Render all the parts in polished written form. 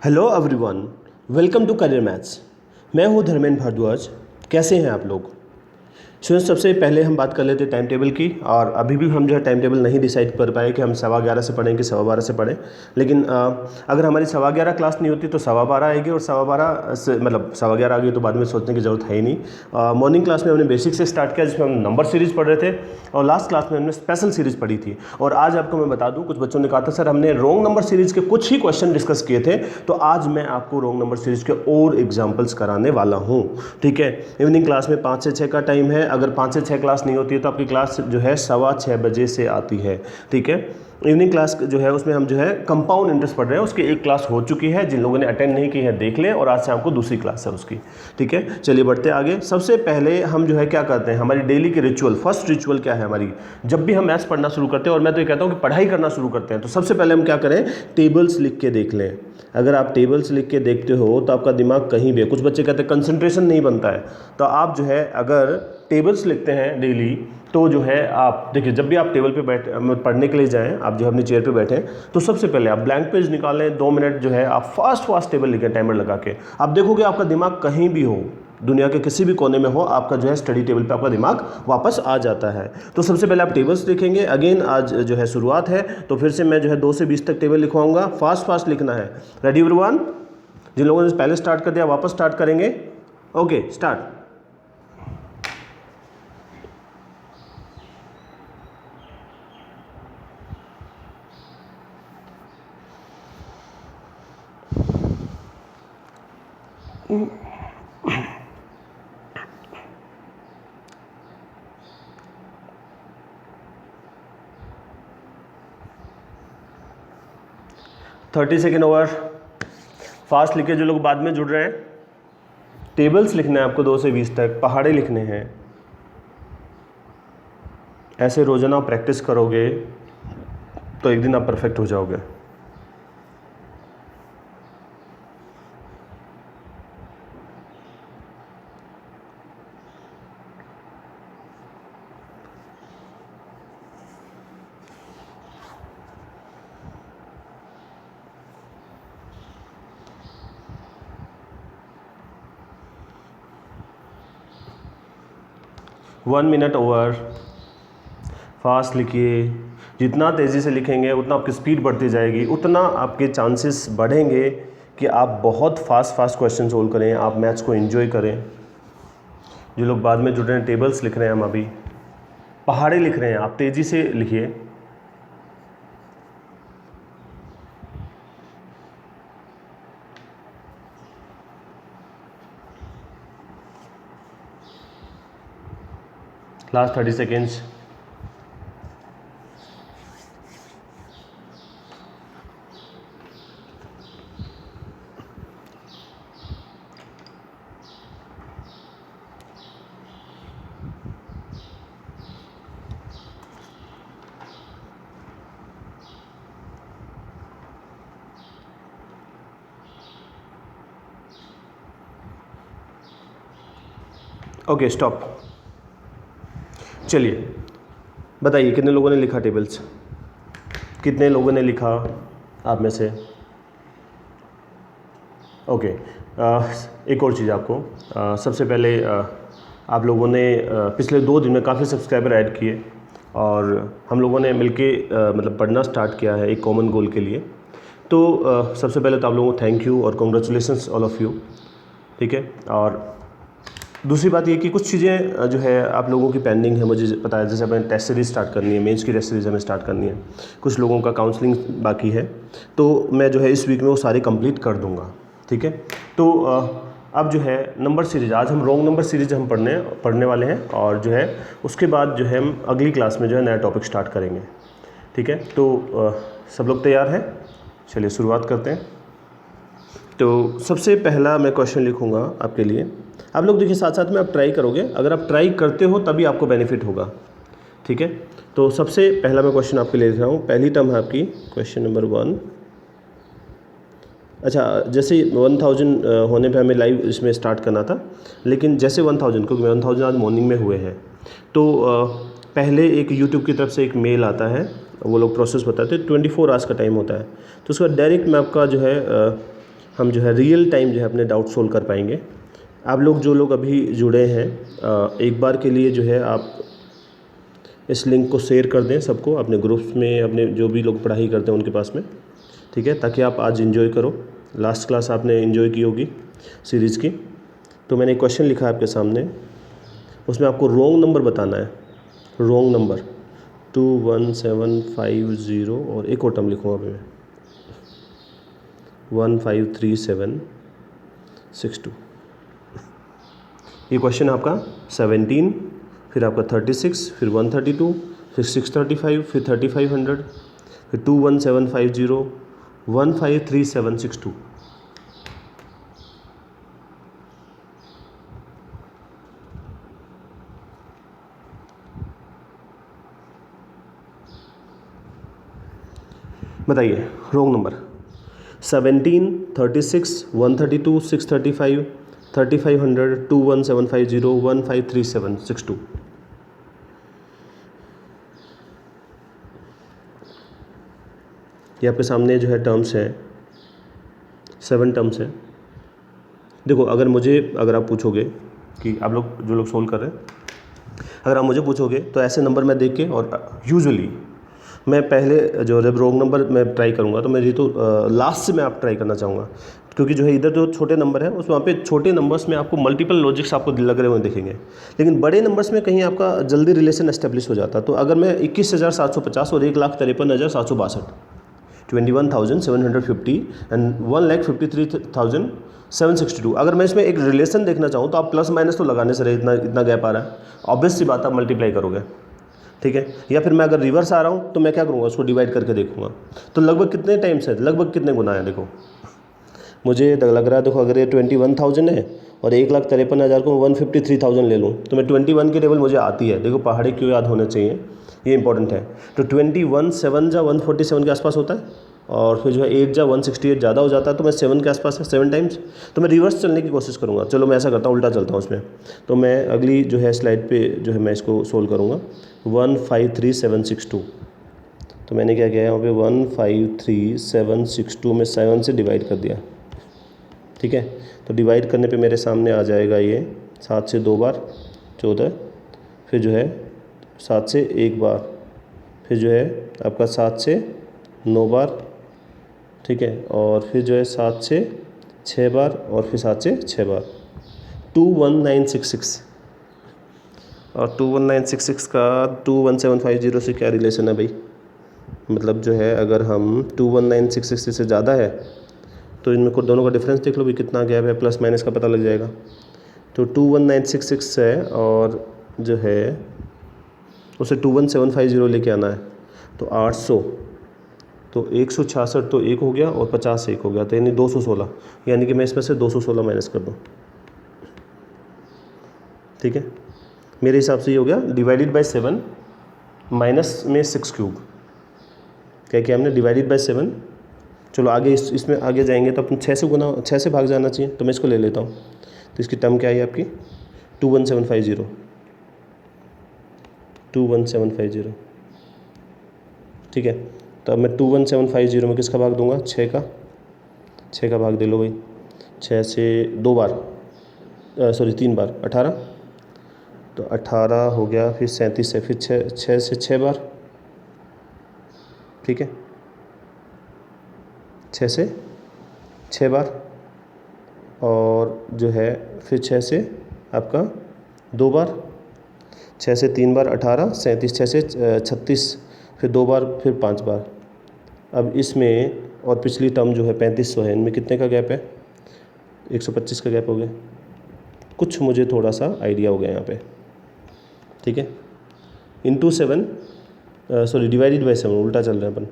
Hello everyone, welcome to career maths. मैं हूं धर्मेंद्र भारद्वाज। कैसे हैं आप लोग? स्टूडेंट्स, सबसे पहले हम बात कर लेते हैं टाइम टेबल की। और अभी भी हम जो है टाइम टेबल नहीं डिसाइड कर पाए कि हम 11:15 से पढ़ें कि 12:15 से पढ़ें। लेकिन अगर हमारी 11:15 क्लास नहीं होती तो 12:15 आएगी, और 12:15 से मतलब 11:15 आ गई तो बाद में सोचने की ज़रूरत है ही नहीं। मॉर्निंग क्लास में हमने बेसिक से स्टार्ट किया, जिसमें हम नंबर सीरीज़ पढ़ रहे थे, और लास्ट क्लास में हमने स्पेशल सीरीज़ पढ़ी थी। और आज आपको मैं बता दूं, कुछ बच्चों ने कहा था सर हमने रोंग नंबर सीरीज़ के कुछ ही क्वेश्चन डिस्कस किए थे, तो आज मैं आपको रोंग नंबर सीरीज़ के और एग्जाम्पल्स कराने वाला हूँ। ठीक है, इवनिंग क्लास में 5 से 6 का टाइम है। अगर 5 से 6 क्लास नहीं होती है तो आपकी क्लास जो है 6:15 बजे से आती है। ठीक है, इवनिंग क्लास जो है उसमें हम जो है कंपाउंड इंटरेस्ट पढ़ रहे हैं। उसकी एक क्लास हो चुकी है, जिन लोगों ने अटेंड नहीं की है देख लें, और आज शाम को दूसरी क्लास है उसकी। ठीक है, चलिए बढ़ते आगे। सबसे पहले हम जो है क्या करते हैं, हमारी डेली की रिचुअल, फर्स्ट रिचुअल क्या है हमारी, जब भी हम मैथ्स पढ़ना शुरू करते हैं, और मैं तो ये कहता हूँ कि पढ़ाई करना शुरू करते हैं, तो सबसे पहले हम क्या करें, टेबल्स लिख के देख लें। अगर आप टेबल्स लिख के देखते हो तो आपका दिमाग कहीं भी, कुछ बच्चे कहते हैं कंसंट्रेशन नहीं बनता है, तो आप जो है अगर टेबल्स लिखते हैं डेली, तो जो है आप देखिए, जब भी आप टेबल पे पढ़ने के लिए जाएं, आप जो अपनी चेयर पे बैठें, तो सबसे पहले आप ब्लैंक पेज निकालें, 2 मिनट जो है आप फास्ट टेबल लिखें टाइमर लगा के। आप देखोगे आपका दिमाग कहीं भी हो, दुनिया के किसी भी कोने में हो, आपका जो है स्टडी टेबल पे आपका दिमाग वापस आ जाता है। तो सबसे पहले आप टेबल्स लिखेंगे। अगेन आज जो है शुरुआत है, तो फिर से मैं जो है 2 से 20 तक टेबल लिखवाऊंगा। फास्ट लिखना है। Ready everyone? जिन लोगों ने पहले स्टार्ट कर दिया वापस स्टार्ट करेंगे। Okay, start. Thirty second over. Fast लिखे जो लोग बाद में जुड़ रहे हैं। टेबल्स लिखना है आपको 2 से 20 तक, पहाड़े लिखने हैं। ऐसे रोजाना प्रैक्टिस करोगे तो एक दिन आप परफेक्ट हो जाओगे। One minute over. फास्ट लिखिए। जितना तेज़ी से लिखेंगे उतना आपकी स्पीड बढ़ती जाएगी, उतना आपके चांसेस बढ़ेंगे कि आप बहुत फास्ट क्वेश्चन सोल्व करें, आप मैथ्स को एंजॉय करें। जो लोग बाद में जुड़ रहे हैं, टेबल्स लिख रहे हैं, हम अभी पहाड़े लिख रहे हैं, आप तेज़ी से लिखिए। Last 30 seconds. Okay, stop. चलिए बताइए कितने लोगों ने लिखा टेबल्स, कितने लोगों ने लिखा आप में से? ओके, एक और चीज़ आपको, सबसे पहले आप लोगों ने पिछले 2 दिन में काफ़ी सब्सक्राइबर ऐड किए, और हम लोगों ने मिलके मतलब पढ़ना स्टार्ट किया है एक कॉमन गोल के लिए। तो सबसे पहले तो आप लोगों को थैंक यू और कॉन्ग्रेचुलेसन्स ऑल ऑफ़ यू। ठीक है, और दूसरी बात ये कि कुछ चीज़ें जो है आप लोगों की पेंडिंग है, मुझे पता है। जैसे हमें टेस्ट सीरीज़ स्टार्ट करनी है, मेंस की टेस्ट सीरीज़ हमें स्टार्ट करनी है, कुछ लोगों का काउंसलिंग बाकी है, तो मैं जो है इस वीक में वो सारी कंप्लीट कर दूंगा। ठीक है, तो अब जो है नंबर सीरीज़, आज हम रोंग नंबर सीरीज़ हम पढ़ने वाले हैं, और जो है उसके बाद जो है हम अगली क्लास में जो है नया टॉपिक स्टार्ट करेंगे। ठीक है, तो सब लोग तैयार हैं? चलिए शुरुआत करते हैं। तो सबसे पहला मैं क्वेश्चन लिखूंगा आपके लिए। आप लोग देखिए, साथ साथ में आप ट्राई करोगे, अगर आप ट्राई करते हो तभी आपको बेनिफिट होगा। ठीक है, तो सबसे पहला मैं क्वेश्चन आपके लिए लिख रहा हूँ। पहली टर्म है आपकी क्वेश्चन नंबर 1। अच्छा, जैसे 1000 होने पे हमें लाइव इसमें स्टार्ट करना था, लेकिन जैसे 1000, क्योंकि 1000 आज मॉर्निंग में हुए हैं, तो पहले एक यूट्यूब की तरफ से एक मेल आता है, वो लोग प्रोसेस बताते हैं, 24 आवर्स का टाइम होता है। तो उसके बाद डायरेक्ट मैं आपका जो है हम जो है रियल टाइम जो है अपने डाउट सोल्व कर पाएंगे। आप लोग जो लोग अभी जुड़े हैं, एक बार के लिए जो है आप इस लिंक को शेयर कर दें सबको, अपने ग्रुप्स में, अपने जो भी लोग पढ़ाई करते हैं उनके पास में, ठीक है, ताकि आप आज एंजॉय करो। लास्ट क्लास आपने एंजॉय की होगी सीरीज़ की। तो मैंने एक क्वेश्चन लिखा है आपके सामने, उसमें आपको रॉन्ग नंबर बताना है। रॉन्ग नंबर 21750 और एक और टर्म लिखूँगा अभी मैं 153762। ये क्वेश्चन आपका 17, फिर आपका 36, फिर 132, फिर 635, फिर 3500, फिर 21750 153762। बताइए रॉन्ग नंबर 17, 36, 132, 635, 3500, 21750 153762। ये आपके सामने जो है टर्म्स हैं, 7 टर्म्स हैं। देखो, अगर आप पूछोगे कि आप लोग जो लोग सोल्व कर रहे हैं, अगर आप मुझे पूछोगे तो ऐसे नंबर मैं देख के, और यूजुअली मैं पहले जो जब रॉन्ग नंबर मैं ट्राई करूँगा तो मैं ये तो लास्ट से मैं आप ट्राई करना चाहूँगा, क्योंकि जो है इधर जो छोटे नंबर है उस वहाँ पे छोटे नंबर्स में आपको मल्टीपल लॉजिक्स आपको लग रहे हुए दिखेंगे, लेकिन बड़े नंबर्स में कहीं आपका जल्दी रिलेशन एस्टेब्लिश हो जाता है। तो अगर मैं 21,750 और 1,53,762 21,750 एंड 1,53,762, अगर मैं इसमें एक रिलेशन देखना चाहूँ तो आप प्लस माइनस तो लगाने से रहे, इतना गैप आ रहा है, ऑब्वियस सी बात, आप मल्टीप्लाई करोगे, ठीक है। या फिर मैं अगर रिवर्स आ रहा हूँ तो मैं क्या करूँगा, उसको डिवाइड करके देखूँगा। तो लगभग कितने टाइम्स है, लगभग कितने गुना है, देखो मुझे लग रहा है, देखो अगर ये 21,000 है और 1,53,000 को 153,000 ले लूँ तो मैं 21 की टेबल मुझे आती है। देखो पहाड़ी क्यों याद होने चाहिए, ये इंपॉर्टेंट है। तो 21 7 जा 147 के आसपास होता है, और फिर जो है 8 जा 168 ज़्यादा हो जाता है, तो मैं 7 के आसपास है, 7 टाइम्स। तो मैं रिवर्स चलने की कोशिश करूँगा। चलो मैं ऐसा करता हूँ, उल्टा चलता हूँ उसमें। तो मैं अगली जो है स्लाइड पे जो है मैं इसको सोल्व करूँगा। 153762, तो मैंने क्या किया है यहाँ पे 153762 में 7 से डिवाइड कर दिया, ठीक है। तो डिवाइड करने पे मेरे सामने आ जाएगा ये 7 से 2 बार 14, फिर जो है 7 से 1 बार, फिर जो है आपका 7 से 9 बार, ठीक है, और फिर जो है 7 से 6 बार, और फिर 7 से 6 बार। 21966, और 21966 का 21750 से क्या रिलेशन है भाई, मतलब जो है अगर हम 21966 से ज़्यादा है तो इनमें को दोनों का डिफरेंस देख लो भी कितना गैप है, प्लस माइनस का पता लग जाएगा। तो 21966 है, और जो है उसे 21750 लेके आना है, तो 800, तो 166 तो 1 हो गया और 50 1 हो गया, तो यानी 216, यानी कि मैं इसमें से 216 माइनस कर दूँ, ठीक है। मेरे हिसाब से ये हो गया डिवाइडेड बाय 7 माइनस में 6 क्यूब, क्या किया हमने, डिवाइडेड बाय 7। चलो आगे इसमें आगे जाएंगे तो अपन 6 से गुना, 6 से भाग जाना चाहिए, तो मैं इसको ले लेता हूँ। तो इसकी टर्म क्या आई आपकी 21750, 21750, ठीक है। तो अब मैं 21750 में किसका भाग दूंगा, 6 का भाग दे लो भाई। 6 से 2 बार, सॉरी 3 बार 18, तो 18 हो गया, फिर 37 है, फिर 6 से 6 बार, ठीक है, 6 से 6 बार, और जो है फिर 6 से आपका 2 बार, 6 से 3 बार 18, 37, 6 से 36, फिर 2 बार, फिर 5 बार। अब इसमें और पिछली टर्म जो है 3500 है, इनमें कितने का गैप है, 125 का गैप हो गया। कुछ मुझे थोड़ा सा आइडिया हो गया यहाँ पे, ठीक है। इंटू 7, सॉरी डिवाइडेड बाई 7, उल्टा चल रहे हैं अपन,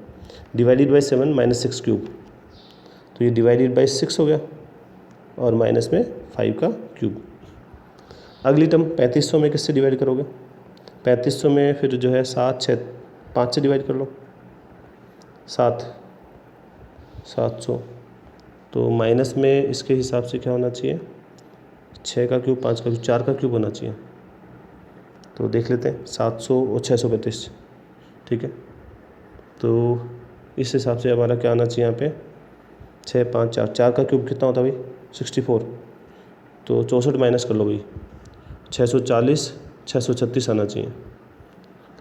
डिवाइडेड बाई 7 माइनस 6 क्यूब, तो ये डिवाइडेड बाई 6 हो गया, और माइनस में 5 का क्यूब। अगली टर्म 3500 में किससे डिवाइड करोगे, 3500 में फिर जो है 7 6 5 से डिवाइड कर लो, 700, तो माइनस में इसके हिसाब से क्या होना चाहिए, 6 का क्यूब, 5 का क्यूब, 4 का क्यूब होना चाहिए। तो देख लेते हैं, 700 और 635, ठीक है। तो इस हिसाब से हमारा क्या आना चाहिए यहाँ पे, 6 5 4, 4 का क्यूब कितना होता है भाई 64, तो 64 माइनस कर लो भाई, 640 636 आना चाहिए।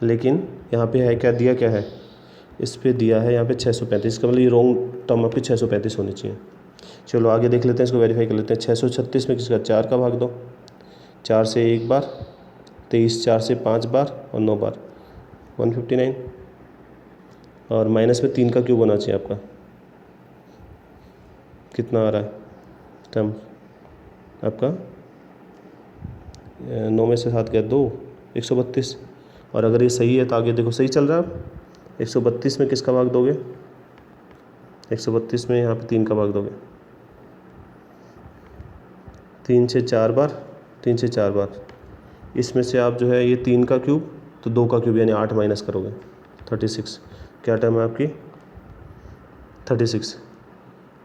लेकिन यहाँ पे है क्या, दिया क्या है, इस पे दिया है यहाँ पे 635 का, मतलब ये रॉन्ग टर्म आपकी 635 होनी चाहिए। चलो आगे देख लेते हैं, इसको वेरीफाई कर लेते हैं। 636 में किसका 4 का भाग दो, 4 से 1 बार, 23 4 से 5 बार और 9 बार 159, और माइनस में 3 का क्यूब होना चाहिए आपका, कितना आ रहा है टर्म आपका, 9 में से 7 गया 2, 132। और अगर ये सही है तो आगे देखो सही चल रहा है। आप 132 में किसका भाग दोगे, 132 में यहाँ पे 3 का भाग दोगे, 3 से 4 बार, 3 से 4 बार, इसमें से आप जो है ये 3 का क्यूब तो 2 का क्यूब यानी 8 माइनस करोगे 36, क्या टर्म है आपकी 36।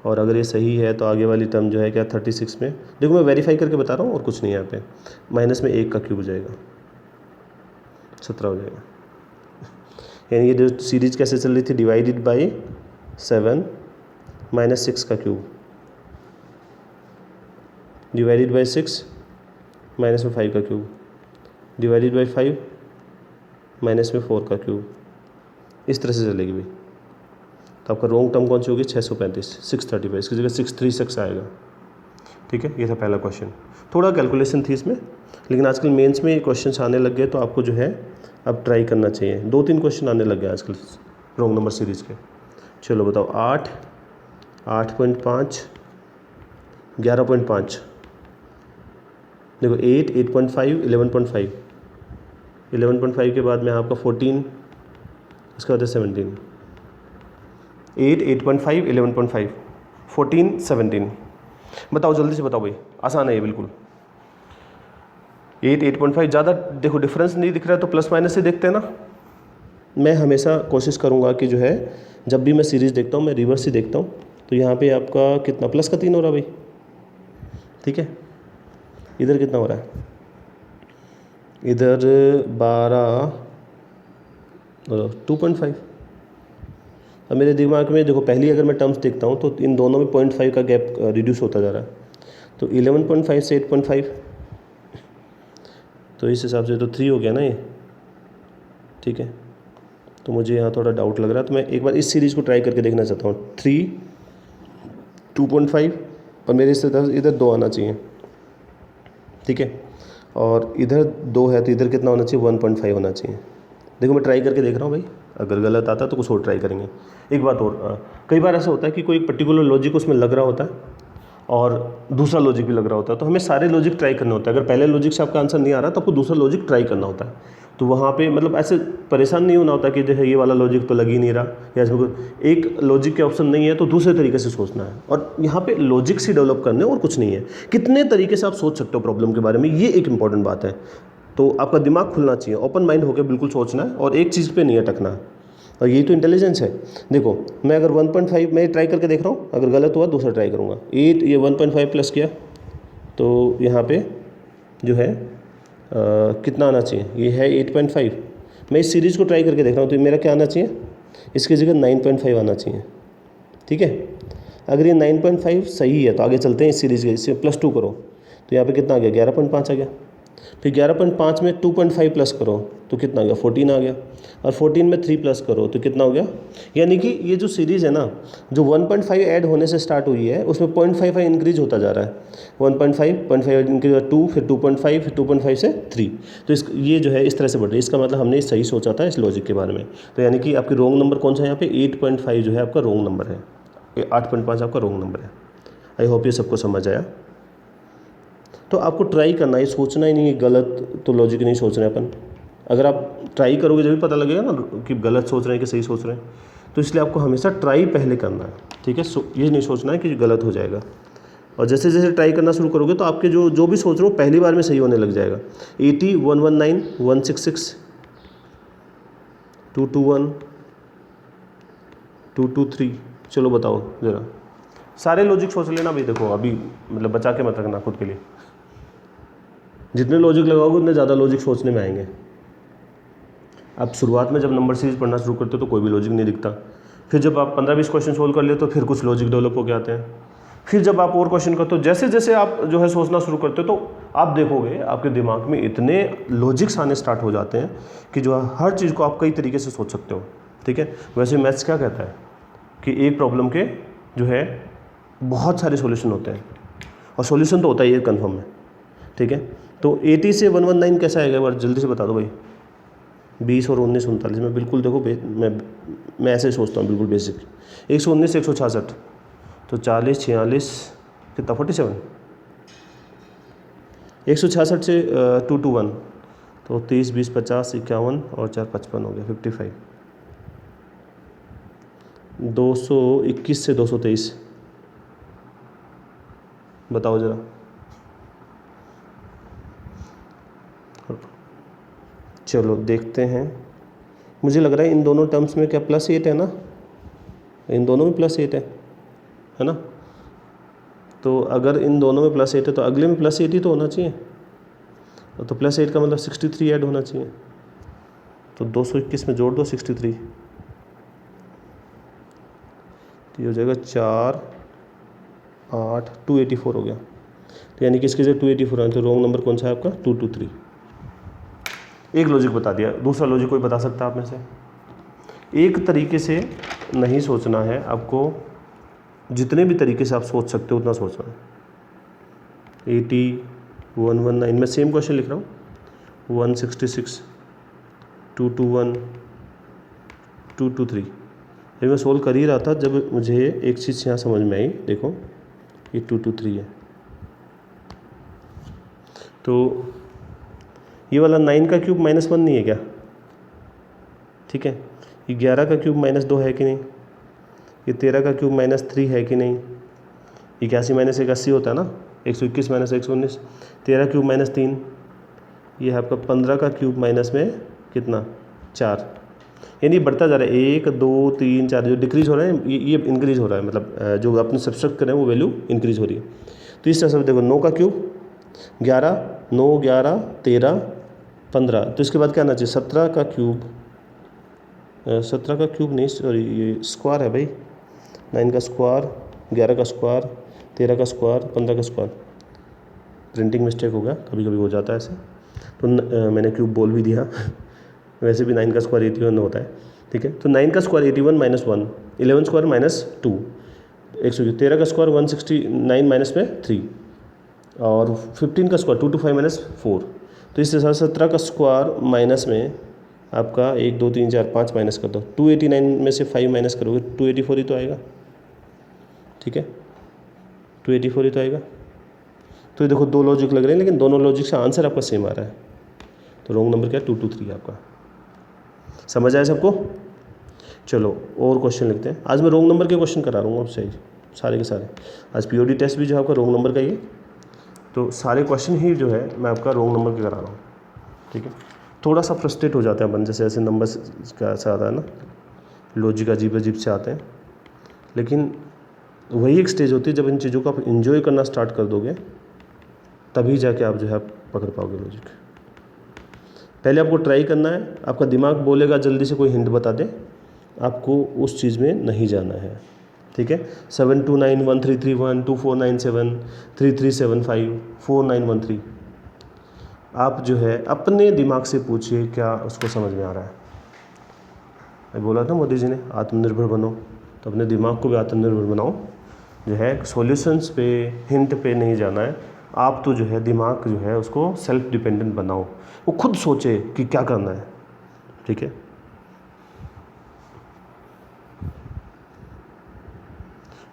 और अगर ये सही है तो आगे वाली टर्म जो है क्या 36 में, देखो मैं वेरीफाई करके बता रहा हूँ और कुछ नहीं है यहाँ पे, माइनस में 1 का क्यूब हो जाएगा 17 हो जाएगा। यानी ये जो सीरीज कैसे चल रही थी, डिवाइडेड बाई 7 माइनस 6 का क्यूब, डिवाइडेड बाई 6 माइनस में 5 का क्यूब, डिवाइडेड बाई 5 माइनस में 4 का क्यूब, इस तरह से चलेगी भाई। तो आपका रॉन्ग टर्म कौन सी होगी 635, 635, इसकी जगह 636 आएगा। ठीक है, ये था पहला क्वेश्चन। थोड़ा कैलकुलेशन थी इसमें, लेकिन आजकल मेंस में क्वेश्चन आने लग गए तो आपको जो है अब ट्राई करना चाहिए। 2-3 क्वेश्चन आने लग गए आजकल रॉन्ग नंबर सीरीज़ के। चलो बताओ 8, 8.5, 11.5, देखो 8, 8.5, 11.5, 11.5 के बाद में आपका 14, उसके बाद 17, 8, 8.5, 11.5, 14, 17। बताओ जल्दी से बताओ भाई, आसान है ये बिल्कुल। 8, 8.5 ज़्यादा देखो डिफरेंस नहीं दिख रहा है तो प्लस माइनस से देखते हैं ना। मैं हमेशा कोशिश करूँगा कि जो है जब भी मैं सीरीज़ देखता हूँ मैं रिवर्स ही देखता हूँ। तो यहाँ पे आपका कितना प्लस का 3 हो रहा है भाई, ठीक है। इधर कितना हो रहा है, इधर 12 2.5। अब मेरे दिमाग में देखो पहली अगर मैं टर्म्स देखता हूँ तो इन दोनों में 0.5 का गैप रिड्यूस होता जा रहा है, तो 11.5 से 8.5, तो इस हिसाब से तो 3 हो गया ना ये, ठीक है। तो मुझे यहाँ थोड़ा डाउट लग रहा है, तो मैं एक बार इस सीरीज़ को ट्राई करके देखना चाहता हूँ। 3, 2.5 और मेरे इससे इधर 2 आना चाहिए, ठीक है। और इधर 2 है तो इधर कितना होना चाहिए 1.5 होना चाहिए। देखो मैं ट्राई करके देख रहा हूँ भाई, अगर गलत आता तो कुछ और ट्राई करेंगे। एक बात और, कई बार ऐसा होता है कि कोई पर्टिकुलर लॉजिक उसमें लग रहा होता है और दूसरा लॉजिक भी लग रहा होता है, तो हमें सारे लॉजिक ट्राई करना होता है। अगर पहले लॉजिक से आपका आंसर नहीं आ रहा तो आपको दूसरा लॉजिक ट्राई करना होता है। तो वहाँ पे मतलब ऐसे परेशान नहीं होना होता कि जैसे ये वाला लॉजिक तो लग ही नहीं रहा, या इसमें एक लॉजिक के ऑप्शन नहीं है तो दूसरे तरीके से सोचना है। और यहाँ पे लॉजिक्स ही डेवलप करने और कुछ नहीं है। कितने तरीके से आप सोच सकते हो प्रॉब्लम के बारे में, ये एक इंपॉर्टेंट बात है। तो आपका दिमाग खुलना चाहिए, ओपन माइंड होकर बिल्कुल सोचना है और एक चीज़ पे नहीं अटकना है, और यही तो इंटेलिजेंस है। देखो मैं अगर 1.5 मैं ट्राई करके देख रहा हूँ, अगर गलत हुआ दूसरा ट्राई करूँगा। 8 ये 1.5 प्लस किया तो यहाँ पे जो है कितना आना चाहिए, ये है 8.5। मैं इस सीरीज़ को ट्राई करके देख रहा हूँ तो मेरा क्या आना चाहिए, इसकी जगह 9.5 आना चाहिए, ठीक है। अगर ये 9.5 सही है तो आगे चलते हैं इस सीरीज़ के, इससे +2 करो तो यहाँ पे कितना आ गया 11.5 आ गया। फिर 11.5 में 2.5 प्लस करो तो कितना आ गया 14 आ गया, और 14 में 3 प्लस करो तो कितना हो गया। यानी कि ये जो सीरीज़ है ना, जो 1.5 ऐड होने से स्टार्ट हुई है उसमें 0.55 इंक्रीज होता जा रहा है। 1.5 इंक्रीज 2, फिर 2.5, फिर 2.5 से 3। तो ये जो है इस तरह से बढ़ रही है। इसका मतलब हमने सही सोचा था इस लॉजिक के बारे में। तो यानी कि आपकी रॉन्ग नंबर कौन सा है यहाँ पे 8.5 जो है आपका रॉन्ग नंबर है, 8.5 आपका रॉन्ग नंबर है। आई होप ये सबको समझ आया। तो आपको ट्राई करना है, सोचना ही नहीं है गलत तो लॉजिक नहीं सोच रहे हैं अपन। अगर आप ट्राई करोगे जब भी पता लगेगा ना कि गलत सोच रहे हैं कि सही सोच रहे हैं। तो इसलिए आपको हमेशा ट्राई पहले करना है, ठीक है। ये नहीं सोचना है कि गलत हो जाएगा। और जैसे जैसे ट्राई करना शुरू करोगे तो आपके जो भी सोच रहे हो पहली बार में सही होने लग जाएगा। 80, 119, 166, 221, 223। चलो बताओ ज़रा, सारे लॉजिक सोच लेना भाई। देखो अभी मतलब बचा के मत रखना खुद के लिए, जितने लॉजिक लगाओगे उतने ज़्यादा लॉजिक सोचने में आएंगे। अब शुरुआत में जब नंबर सीरीज पढ़ना शुरू करते हो तो कोई भी लॉजिक नहीं दिखता, फिर जब आप 15-20 क्वेश्चन सोल्व कर लेते हो फिर कुछ लॉजिक डेवलप हो के आते हैं। फिर जब आप और क्वेश्चन करते हो, जैसे जैसे आप जो है सोचना शुरू करते हो तो आप देखोगे आपके दिमाग में इतने लॉजिक्स आने स्टार्ट हो जाते हैं कि जो है हर चीज़ को आप कई तरीके से सोच सकते हो। ठीक है, वैसे मैथ्स क्या कहता है कि एक प्रॉब्लम के जो है बहुत सारे सॉल्यूशन होते हैं, और सॉल्यूशन तो होता ही है कन्फर्म है। ठीक है, तो 80 से 119 कैसा आएगा एक बार जल्दी से बता दो भाई। 20 और 19 39 में बिल्कुल देखो, मैं ऐसे ही सोचता हूँ बिल्कुल बेसिक। 119 166 तो 40 46 कितना 47, 166 से 221 तो 30 20 50 51 और 4 55 हो गया 55। 221 से 223 बताओ ज़रा। चलो देखते हैं, मुझे लग रहा है इन दोनों टर्म्स में क्या +8 है ना, इन दोनों में +8 है ना। तो अगर इन दोनों में +8 है तो अगले में +8 ही तो होना चाहिए, तो +8 का मतलब 63 ऐड होना चाहिए। तो 221 में जोड़ दो 63, तो ये हो जाएगा 4 8 284 हो गया। तो यानी कि इसके जगह 284 आए, तो रॉन्ग नंबर कौन सा है आपका 223। एक लॉजिक बता दिया, दूसरा लॉजिक कोई बता सकता है आप में से। एक तरीके से नहीं सोचना है आपको, जितने भी तरीके से आप सोच सकते हो उतना सोचना है। 80 119 में सेम क्वेश्चन लिख रहा हूँ, 166 221 223। ये मैं सोल्व कर ही रहा था जब मुझे एक चीज़ यहाँ समझ में आई। देखो ये 223 है, तो ये वाला 9 का क्यूब -1 नहीं है क्या? ठीक है, ये 11 का क्यूब -2 है कि नहीं? ये 13 का क्यूब -3 है कि नहीं? 81 - 1 80 होता है ना, 121 - 119। 13 क्यूब -3, ये है आपका 15 का क्यूब माइनस में कितना 4, यानी बढ़ता जा रहा है 1 2 3 4, जो डिक्रीज हो रहा है ये इंक्रीज हो रहा है, मतलब जो अपने सब्सट्रैक्ट कर रहे हैं वो वैल्यू इंक्रीज हो रही है। तो इस तरह से देखो 9 का क्यूब 11 9 11 13 15, तो इसके बाद क्या आना चाहिए 17 का क्यूब, 17 का क्यूब नहीं सॉरी ये स्क्वायर है भाई, 9 का स्क्वायर 11 का स्क्वायर 13 का स्क्वायर 15 का स्क्वायर। प्रिंटिंग मिस्टेक हो गया, कभी कभी हो जाता है ऐसे, तो मैंने क्यूब बोल भी दिया वैसे भी 9 का स्क्वायर 81 होता है। ठीक है, तो 9 का स्क्वायर 81 - 1, 11 स्क्वायर -2, 13 का स्क्वायर 169 माइनस में 3, और 15 का स्क्वायर 225 - 4। तो इस हिसाब से 17 का स्क्वायर माइनस में आपका 1 2 3 4 5 माइनस कर दो, 289 में से 5 माइनस करोगे 284 ही तो आएगा। ठीक है, 284 ही तो आएगा। तो ये देखो दो लॉजिक लग रहे हैं, लेकिन दोनों लॉजिक से आंसर आपका सेम आ रहा है। तो रॉन्ग नंबर क्या है 223 आपका। समझ आया सबको? चलो और क्वेश्चन लिखते हैं। आज मैं रॉन्ग नंबर के क्वेश्चन करा रहा हूँ आपसे सारे के सारे। आज पीओडी टेस्ट भी जो है आपका रॉन्ग नंबर का ही है, तो सारे क्वेश्चन ही जो है मैं आपका रॉन्ग नंबर के करा रहा हूँ। ठीक है, थोड़ा सा फ्रस्ट्रेट हो जाते हैं अपन, जैसे ऐसे नंबर का ऐसा आता है ना, लॉजिक अजीब अजीब से आते हैं, लेकिन वही एक स्टेज होती है जब इन चीज़ों को आप इन्जॉय करना स्टार्ट कर दोगे, तभी जाके आप जो है पकड़ पाओगे लॉजिक। पहले आपको ट्राई करना है, आपका दिमाग बोलेगा जल्दी से कोई हिंट बता दे, आपको उस चीज़ में नहीं जाना है। ठीक है, 729 1331 2497 3375 4913, आप जो है अपने दिमाग से पूछिए क्या उसको समझ में आ रहा है। मैं बोला था मोदी जी ने आत्मनिर्भर बनो, तो अपने दिमाग को भी आत्मनिर्भर बनाओ, जो है सॉल्यूशंस पे हिंट पे नहीं जाना है। आप तो जो है दिमाग जो है उसको सेल्फ डिपेंडेंट बनाओ, वो खुद सोचे कि क्या करना है। ठीक है,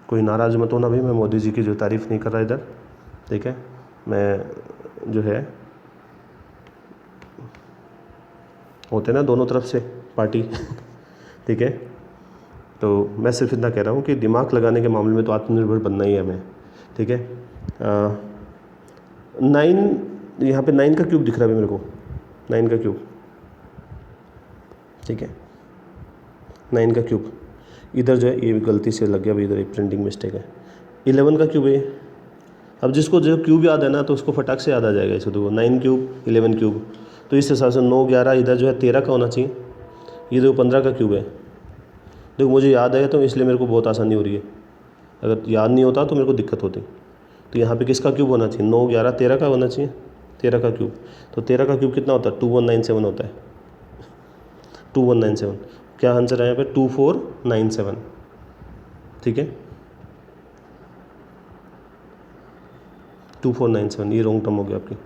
कोई नाराज़ मत होना भाई, मैं मोदी जी की जो तारीफ़ नहीं कर रहा इधर। ठीक है, मैं जो है होते ना दोनों तरफ से पार्टी ठीक है, तो मैं सिर्फ इतना कह रहा हूँ कि दिमाग लगाने के मामले में तो आत्मनिर्भर बनना ही है हमें। ठीक है, 9 यहाँ पे 9 का क्यूब दिख रहा है मेरे को, 9 का क्यूब। ठीक है, 9 का क्यूब इधर जो है ये गलती से लग गया भाई, इधर एक प्रिंटिंग मिस्टेक है। 11 का क्यूब है। अब जिसको जो क्यूब याद है ना, तो उसको फटाक से याद आ जाएगा इसको। देखो 9 क्यूब 11 क्यूब, तो इस हिसाब से 9 11 इधर जो है 13 का होना चाहिए। ये देखो 15 का क्यूब है, देखो मुझे याद है तो इसलिए मेरे को बहुत आसानी हो रही है, अगर याद नहीं होता तो मेरे को दिक्कत होती। तो यहाँ पे किसका क्यूब होना चाहिए, 9 11 13 का होना चाहिए, 13 का क्यूब। तो 13 का क्यूब कितना होता है, 2197 होता है, 2197। क्या आंसर है यहाँ पे, 2497। ठीक है, 2497, ये रॉन्ग टर्म हो गया आपकी।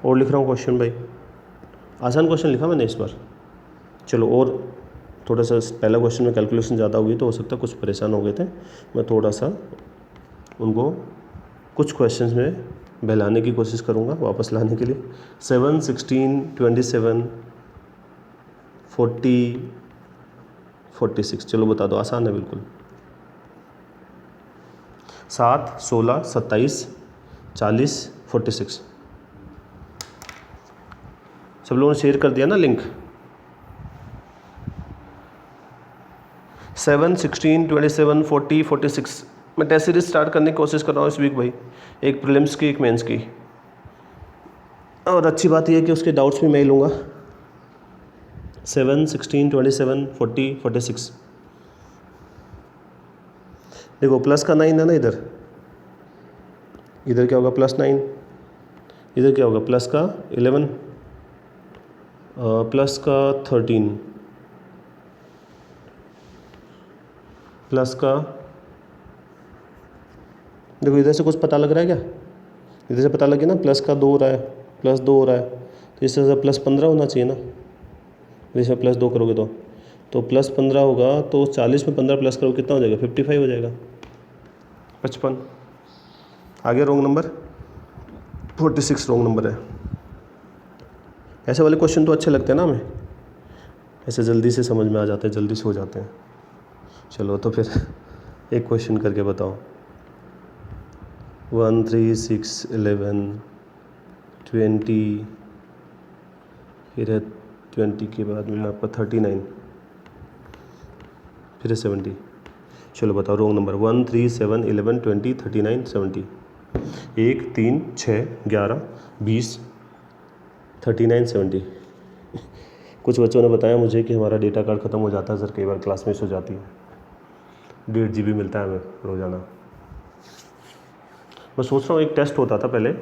और लिख रहा हूँ क्वेश्चन भाई, आसान क्वेश्चन लिखा मैंने इस बार। चलो और थोड़ा सा, पहला क्वेश्चन में कैलकुलेशन ज़्यादा होगी तो हो सकता है कुछ परेशान हो गए थे, मैं थोड़ा सा उनको कुछ क्वेश्चंस में बहलाने की कोशिश करूँगा, वापस लाने के लिए। 7 16 27 40 46, चलो बता दो, आसान है बिल्कुल। 7 16 27 40 46। सब लोगों ने शेयर कर दिया ना लिंक। 7 16 27 40 46। मैं टेस्ट सीरीज स्टार्ट करने की कोशिश कर रहा हूँ इस वीक भाई, एक प्रीलिम्स की एक मेंस की, और अच्छी बात यह है कि उसके डाउट्स भी मैं ही लूँगा। 7 16 27 40 46। देखो प्लस का 9 है ना, इधर क्या होगा, +9, इधर क्या होगा, प्लस का 11, प्लस का 13, प्लस का, देखो इधर से कुछ पता लग रहा है क्या, इधर से पता लगे ना, प्लस का 2 हो रहा है, प्लस 2 हो रहा है, तो इससे प्लस 15 होना चाहिए ना, जैसे प्लस 2 करोगे तो प्लस 15 होगा, तो 40 में 15 प्लस करोगे कितना हो जाएगा, 55 हो जाएगा, 55। आगे रॉन्ग नंबर, 46 रॉन्ग नंबर है। ऐसे वाले क्वेश्चन तो अच्छे लगते हैं ना हमें, ऐसे जल्दी से समझ में आ जाते हैं, जल्दी से हो जाते हैं। चलो तो फिर एक क्वेश्चन करके बताओ। 1 3 6 11 20, फिर है 20 के बाद में आपका 39, फिर है 70। चलो बताओ रॉन्ग नंबर। 1 3 7 11 20 39 70। 1 3 6 11 20 39 70। कुछ बच्चों ने बताया मुझे कि हमारा डेटा कार्ड ख़त्म हो जाता है सर, कई बार क्लास मिस हो जाती है। 1.5 GB मिलता है हमें रोज़ाना। मैं सोच रहा हूँ एक टेस्ट होता था पहले,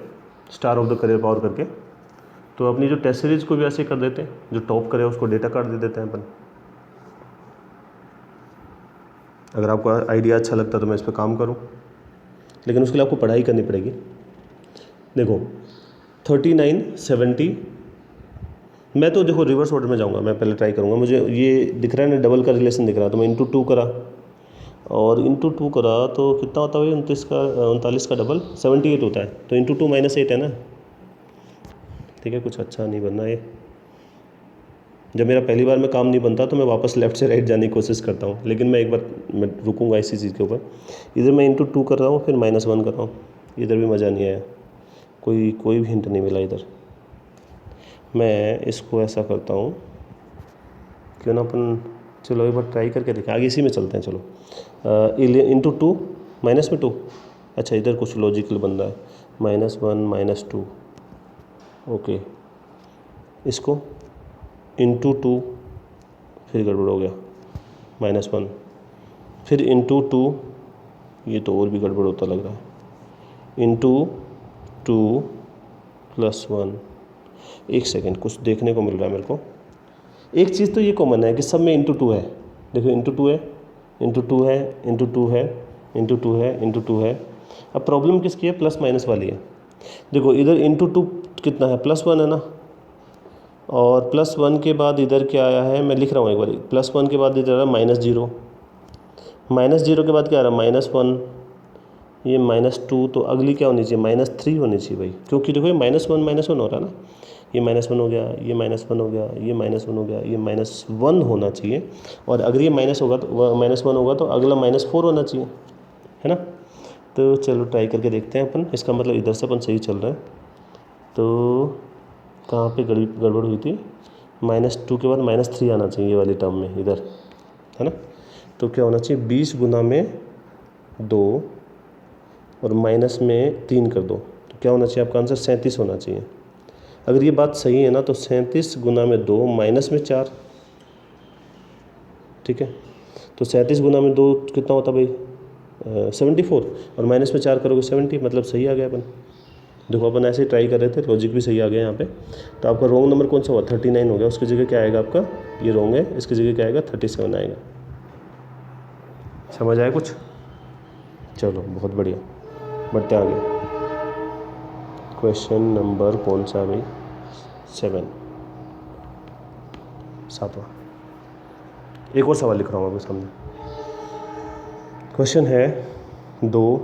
star of the career power करके, तो अपनी जो टेस्ट सीरीज़ को भी ऐसे कर देते हैं, जो टॉप करे उसको डेटा कार्ड दे देते हैं अपन। अगर आपको आइडिया अच्छा लगता तो मैं इस पर काम करूँ, लेकिन उसके लिए आपको पढ़ाई करनी पड़ेगी। देखो 39 70, मैं तो देखो रिवर्स ऑर्डर में जाऊंगा, मैं पहले ट्राई करूंगा। मुझे ये दिख रहा है ना, डबल का रिलेशन दिख रहा है, तो मैं इंटू 2 करा, और इंटू 2 करा तो कितना होता है, 39 का डबल 78 होता है, तो इंटू 2 -8 है ना। ठीक है, कुछ अच्छा नहीं बनना ये। जब मेरा पहली बार में काम नहीं बनता तो मैं वापस लेफ़्ट से राइट जाने की कोशिश करता हूँ, लेकिन मैं एक बार मैं रुकूंगा इसी चीज़ के ऊपर। इधर मैं इंटू 2 कर रहा हूँ, फिर -1 कर रहा हूँ, इधर भी मज़ा नहीं आया, कोई भी हिंट नहीं मिला इधर। मैं इसको ऐसा करता हूँ, क्यों ना अपन, चलो एक बार ट्राई करके देखें, आगे इसी में चलते हैं। चलो इंटू 2 -2, अच्छा इधर कुछ लॉजिकल बन रहा है, -1 -2, ओके। इसको इंटू 2, फिर गड़बड़ हो गया, -1, फिर इंटू 2, ये तो और भी गड़बड़ होता लग रहा है, इंटू 2 +1। एक सेकेंड, कुछ देखने को मिल रहा है मेरे को। एक चीज़ तो ये कॉमन है कि सब में इंटू 2 है, देखो इंटू 2 है, इंटू 2 है, इंटू 2 है, इंटू 2 है, इंटू 2 है। अब प्रॉब्लम किसकी है, प्लस माइनस वाली है। देखो इधर इंटू 2 कितना है, +1 है ना, और +1 के बाद इधर क्या आया है, मैं लिख रहा हूँ एक बार, +1 के बाद इधर आ रहा है -0, -0 के बाद क्या आ रहा है, -1, ये -2, तो अगली क्या होनी चाहिए, -3 होनी चाहिए भाई, क्योंकि देखो ये -1 हो रहा है ना, ये -1 हो गया, ये -1 हो गया, ये -1 हो गया, ये -1 होना चाहिए, और अगर ये -1 होगा तो अगला -4 होना चाहिए, है ना। तो चलो ट्राई करके देखते हैं अपन, इसका मतलब इधर से अपन सही चल रहे हैं। तो कहाँ पे गड़बड़ हुई थी, -2 के बाद -3 आना चाहिए ये वाली टर्म में इधर, है ना। तो क्या होना चाहिए, 20 गुना में 2 और माइनस में 3 कर दो, तो क्या होना चाहिए आपका आंसर, 37 होना चाहिए। अगर ये बात सही है ना, तो 37 गुना में 2 माइनस में 4, ठीक है, तो 37 गुना में 2 कितना होता भाई 74, और माइनस में 4 करोगे 70, मतलब सही आ गया अपन। देखो अपन ऐसे ही ट्राई कर रहे थे, लॉजिक भी सही आ गया यहाँ पे। तो आपका रॉन्ग नंबर कौन सा हुआ 39 हो गया, उसकी जगह क्या आएगा आपका, ये रॉन्ग है, इसकी जगह क्या आएगा 37 आएगा। समझ आया कुछ? चलो बहुत बढ़िया, बढ़ते आगे। क्वेश्चन नंबर कौन सा भाई 7, 7वां। एक और सवाल लिख रहा हूँ आपके सामने। क्वेश्चन है 2,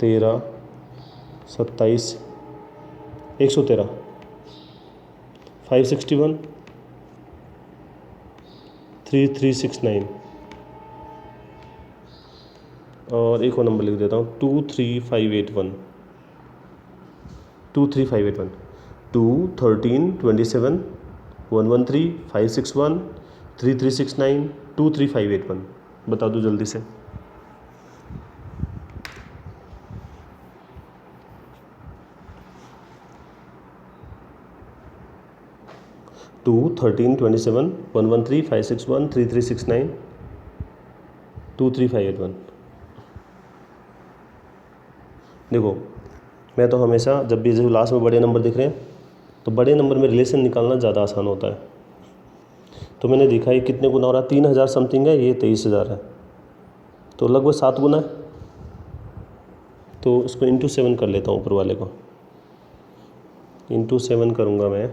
13, 27, 113, 561, 3369, और एक और नंबर लिख देता हूँ 23581, 23581, 2, 13, 27, 113, 561, 3369, 23581। बता दो जल्दी से। टू 13, 27, 113, 561, 3369, 23581। देखो मैं तो हमेशा जब भी जो लास्ट में बड़े नंबर दिख रहे हैं तो बड़े नंबर में रिलेशन निकालना ज़्यादा आसान होता है। तो मैंने देखा ये कितने गुना हो रहा है, 3000 समथिंग है, ये 23000 है, तो लगभग 7 गुना है। तो इसको इंटू 7 कर लेता हूँ, ऊपर वाले को इंटू 7 करूँगा मैं।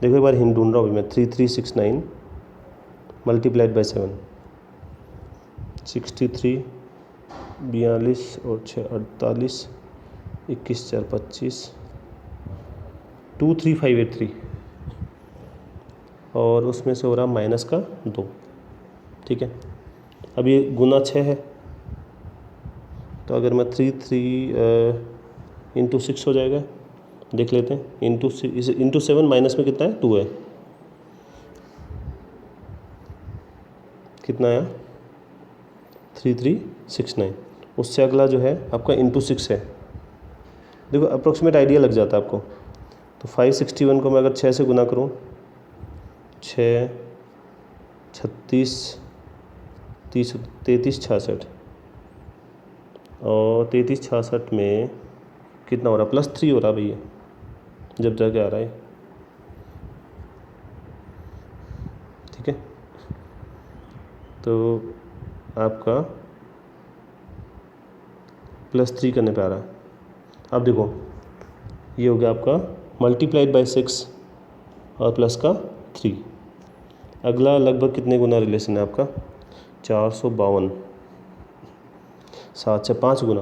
देखो एक बार हिंट ढूंढ रहा हूँ मैं, 3369 मल्टीप्लाइड बाई 7, 63, 42 और 6 48, 21 4 25, 23583, और उसमें से हो रहा माइनस का 2। ठीक है, अब ये गुना 6 है, तो अगर मैं 3 इंटू 6 हो जाएगा, देख लेते हैं। इंटू 7 माइनस में कितना है 2 है, कितना आया 3369। उससे अगला जो है आपका इंटू 6 है। देखो अप्रोक्सीमेट आइडिया लग जाता है आपको। तो 561 को मैं अगर 6 से गुना करूँ, 6, 36, 30, 33, 66, और 33, 66 में कितना हो रहा, +3 हो रहा भैया, जब जाके आ रहा है। ठीक है, तो आपका +3 करने पे आ रहा है। अब देखो ये हो गया आपका मल्टीप्लाइड बाई 6 और प्लस का 3। अगला लगभग कितने गुना रिलेशन है आपका, 452, 7 से 5 गुना,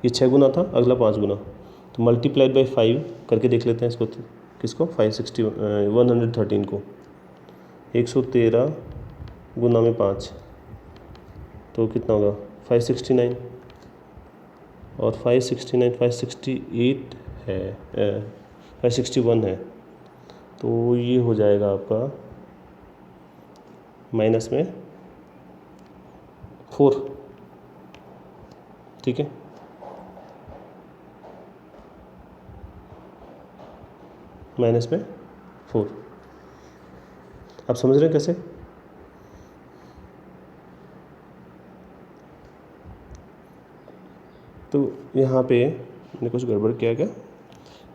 ये 6 गुना था, अगला 5 गुना। तो मल्टीप्लाइड बाई 5 करके देख लेते हैं इसको, किसको 113 को, 113 गुना में 5, तो कितना होगा 569, और 569 568 है, 561 है, तो ये हो जाएगा आपका माइनस में 4। ठीक है, माइनस में 4। आप समझ रहे हैं कैसे? तो यहाँ पे मैंने कुछ गड़बड़ किया क्या,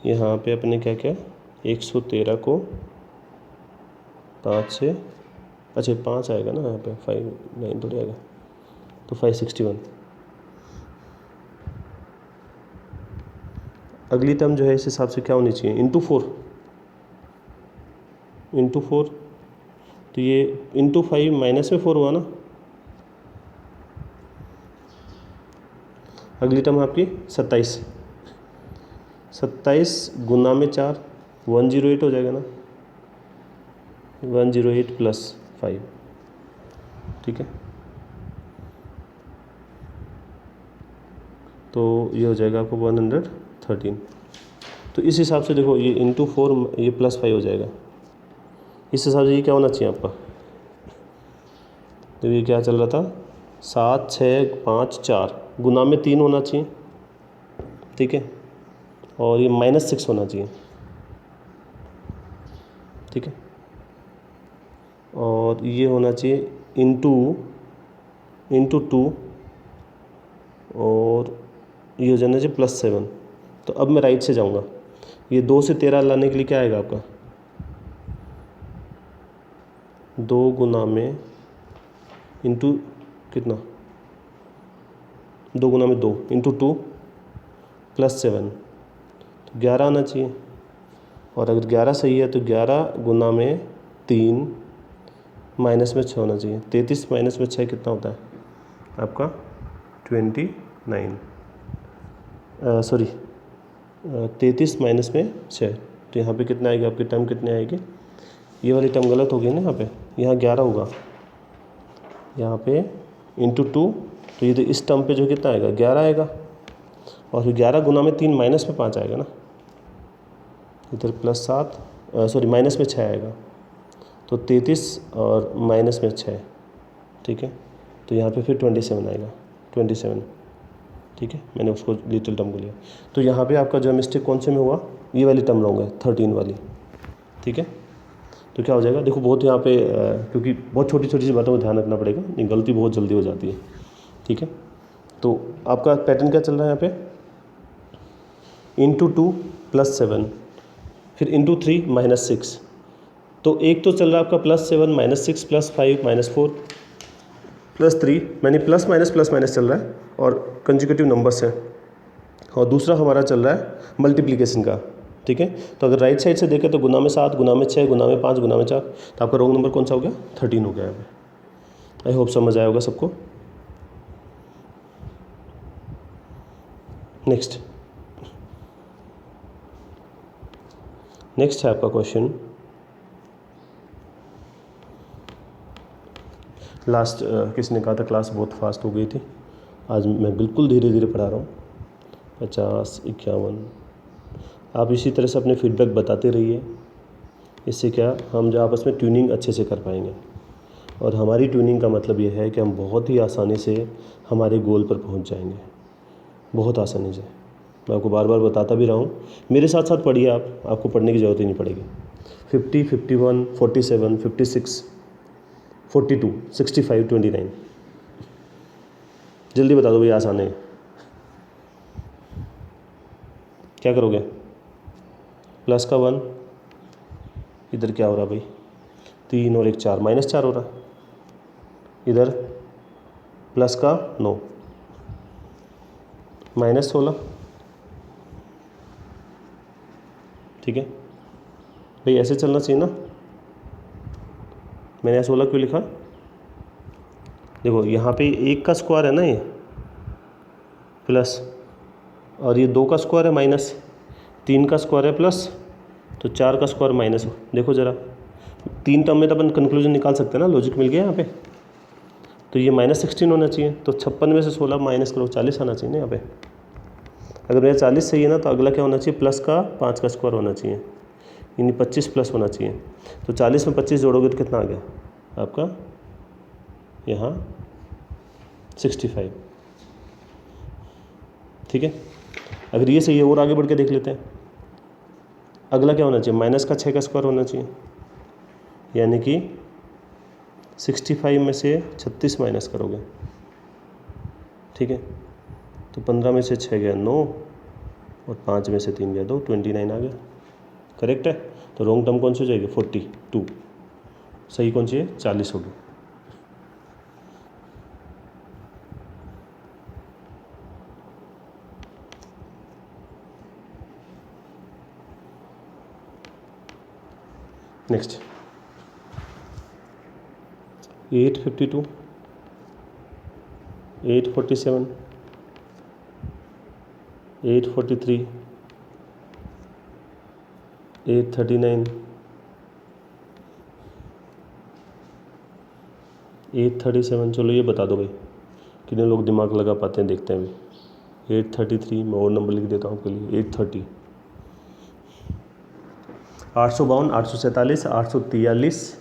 यहाँ पे अपने क्या किया, 113 को 5 से, अच्छा 5 आएगा ना यहाँ पे, 59 थोड़ी आएगा, तो 561। अगली टर्म जो है इस हिसाब से क्या होनी चाहिए, इंटू 4, तो ये इंटू 5 माइनस में 4 हुआ ना। अगली टर्म आपकी 27 गुना में 4, 108 हो जाएगा ना, 108 + 5। ठीक है, तो ये हो जाएगा आपको 113। तो इस हिसाब से देखो ये इंटू 4, ये +5 हो जाएगा। इस हिसाब से ये क्या होना चाहिए आपका, तो ये क्या चल रहा था, 7, 6, 5, 4 गुना में 3 होना चाहिए। ठीक है, और ये -6 होना चाहिए। ठीक है, और ये होना चाहिए इंटू 2 और ये हो जाना चाहिए +7। तो अब मैं राइट से जाऊँगा, ये 2 से 13 लाने के लिए क्या आएगा आपका, 2 गुना में इंटू कितना, 2 गुना में 2 इंटू 2 +7, तो 11 आना चाहिए। और अगर 11 सही है तो 11 गुना में 3 माइनस में 6 होना चाहिए। 33 माइनस में 6 कितना होता है आपका 29, सॉरी 33 माइनस में 6, तो यहाँ पे कितना आएगी आपकी टर्म कितने आएगी, ये वाली टर्म गलत होगी ना, यहाँ 11 होगा, यहाँ पे इंटू 2, तो ये तो इस टर्म पे जो कितना आएगा 11 आएगा, और फिर 11 गुना में 3 माइनस में 5 आएगा ना, इधर +7 सॉरी माइनस में 6 आएगा, तो 33 और माइनस में 6, ठीक है, तो यहाँ पे फिर 27 आएगा, 27, ठीक है, मैंने उसको लिटिल टर्म को लिया। तो यहाँ पे आपका जो मिस्टेक कौन से में हुआ, ये वाली टर्म लूँगा 13 वाली, ठीक है। तो क्या हो जाएगा, देखो बहुत यहाँ पे क्योंकि बहुत छोटी छोटी सी बातों को ध्यान रखना पड़ेगा, नहीं गलती बहुत जल्दी हो जाती है, ठीक है। तो आपका पैटर्न क्या चल रहा है यहाँ पे, इंटू 2 +7, फिर इंटू 3 -6, तो एक तो चल रहा है आपका +7 -6 +5 -4 +3, मैंने प्लस माइनस चल रहा है और कंजिक्यूटिव नंबर्स है, और दूसरा हमारा चल रहा है मल्टीप्लिकेशन का, ठीक है। तो अगर राइट साइड से देखें तो गुना में 7, गुना में 6, गुना में 5, गुना में 4, तो आपका रॉन्ग नंबर कौन सा हो गया, 13 हो गया है। आई होप समझ आया होगा सबको। नेक्स्ट है आपका क्वेश्चन, लास्ट किसने कहा था क्लास बहुत फास्ट हो गई थी, आज मैं बिल्कुल धीरे धीरे पढ़ा रहा हूँ। 50, 51, आप इसी तरह से अपने फीडबैक बताते रहिए, इससे क्या हम जो आपस में ट्यूनिंग अच्छे से कर पाएंगे, और हमारी ट्यूनिंग का मतलब ये है कि हम बहुत ही आसानी से हमारे गोल पर पहुंच जाएंगे, बहुत आसानी से। मैं आपको बार बार बताता भी रहा हूँ, मेरे साथ साथ पढ़िए आप, आपको पढ़ने की ज़रूरत ही नहीं पड़ेगी। 50, 51, 47, 56, 42, 65, 29, जल्दी बता दो भैया, आसान है। क्या करोगे, प्लस का 1, इधर क्या हो रहा भाई, 3 और 1 4, -4 हो रहा, इधर प्लस का 9 -16, ठीक है भाई, ऐसे चलना चाहिए ना। मैंने 16 क्यों लिखा, देखो यहाँ पे 1 का स्क्वायर है ना ये प्लस, और ये 2 का स्क्वायर है माइनस, 3 का स्क्वायर है प्लस, तो 4 का स्क्वायर माइनस। देखो ज़रा 3 टर्म में तो अपन कंक्लूजन निकाल सकते हैं ना, लॉजिक मिल गया यहाँ पे। तो ये -16 होना चाहिए, तो 56 में से 16 माइनस करो, 40 आना चाहिए ना यहाँ पे। अगर मेरा 40 सही है ना, तो अगला क्या होना चाहिए, प्लस का 5 का स्क्वायर होना चाहिए, यानी 25 प्लस होना चाहिए। तो 40 में 25 जोड़ोगे तो कितना आ गया आपका यहाँ 65, ठीक है। अगर ये सही है और आगे बढ़ के देख लेते हैं, अगला क्या होना चाहिए, माइनस का 6 का स्क्वायर होना चाहिए, यानी कि 65 में से 36 माइनस करोगे, ठीक है। तो 15 में से 6 गया 9, और 5 में से 3 गया 2, 29 आ गया, करेक्ट है। तो रॉन्ग टर्म कौन सी हो जाएगी, 42, सही कौन सी है, 40 होगी। नेक्स्ट 852, 847, 843, 839, 837, चलो ये बता दो भाई कितने लोग दिमाग लगा पाते हैं, देखते हैं भाई। 833, मैं और नंबर लिख देता हूँ आपके लिए, 830, 852, 847, 843,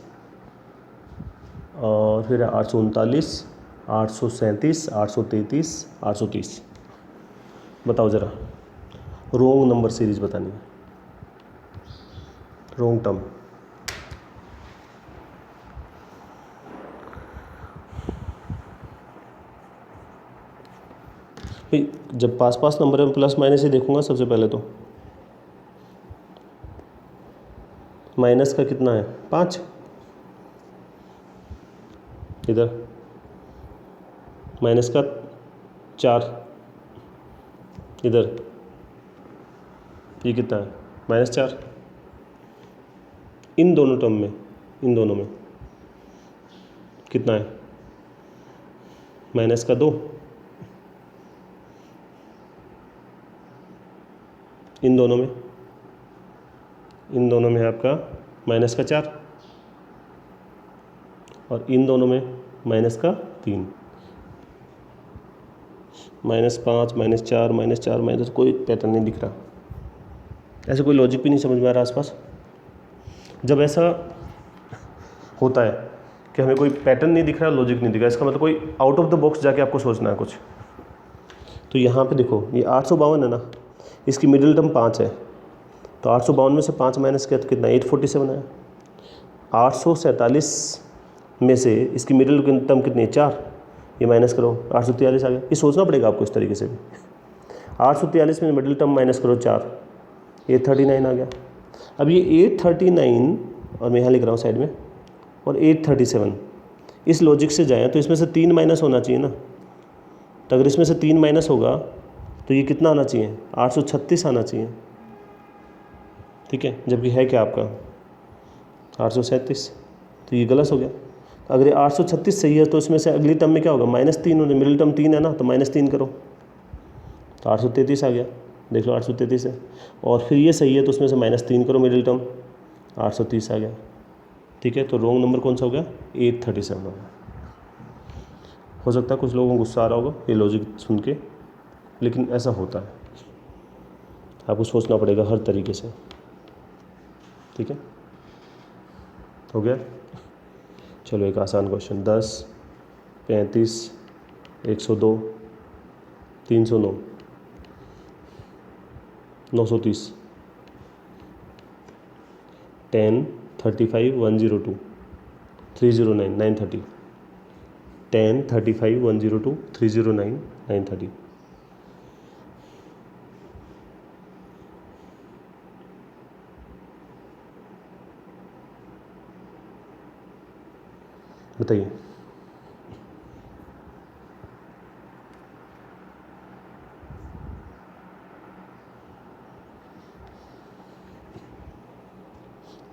और फिर 839, 837, 833, 830। बताओ ज़रा, रोंग नंबर सीरीज बतानी है, रोंग टर्म। जब पास पास नंबर है प्लस माइनस ही देखूंगा सबसे पहले तो। माइनस का कितना है 5, इधर माइनस का 4, इधर ये कितना है -4। इन दोनों टर्म में, इन दोनों में कितना है माइनस का 2, इन दोनों में, इन दोनों में है आपका माइनस का 4 और इन दोनों में माइनस का 3। -5 -4 -4 माइनस, कोई पैटर्न नहीं दिख रहा, ऐसे कोई लॉजिक भी नहीं समझ में आ रहा आसपास। जब ऐसा होता है कि हमें कोई पैटर्न नहीं दिख रहा, लॉजिक नहीं दिख रहा, इसका मतलब कोई आउट ऑफ द बॉक्स जाके आपको सोचना है कुछ। तो यहाँ पे देखो ये 852 है ना, इसकी मिडिल टर्म 5 है, तो 852 में से 5 माइनस किया तो कितना 847 है। 847 में से इसकी मिडिल टर्म कितनी है 4, ये माइनस करो 843 आ गया। ये सोचना पड़ेगा आपको इस तरीके से भी। 843 में मिडिल टर्म माइनस करो 4, 839 आ गया। अब ये 839 और मैं यहाँ लिख रहा हूँ साइड में, और 837, इस लॉजिक से जाएँ तो इसमें से 3 माइनस होना चाहिए ना। तो अगर इसमें से 3 माइनस होगा तो ये कितना आना चाहिए 836 आना चाहिए, ठीक है, जबकि है क्या आपका 837, तो ये गलत हो गया। अगर ये 836 सही है तो इसमें से अगली टर्म में क्या होगा -3 होने, मिडिल टर्म 3 है ना, तो -3 करो तो 833 आ गया। देख लो 833 है, और फिर ये सही है तो उसमें से -3 करो, मिडिल टर्म 830 आ गया, ठीक है। तो रॉन्ग नंबर कौन सा हो गया 837 हो गया। हो सकता है कुछ लोगों को गुस्सा आ रहा होगा ये लॉजिक सुन के, लेकिन ऐसा होता है, आपको सोचना पड़ेगा हर तरीके से, ठीक है। हो गया, चलो एक आसान क्वेश्चन। 10, 35, 102, 309, 930, 10, 35, 102, 309, 930, 10, 35, 102, 309, 930। बताइए।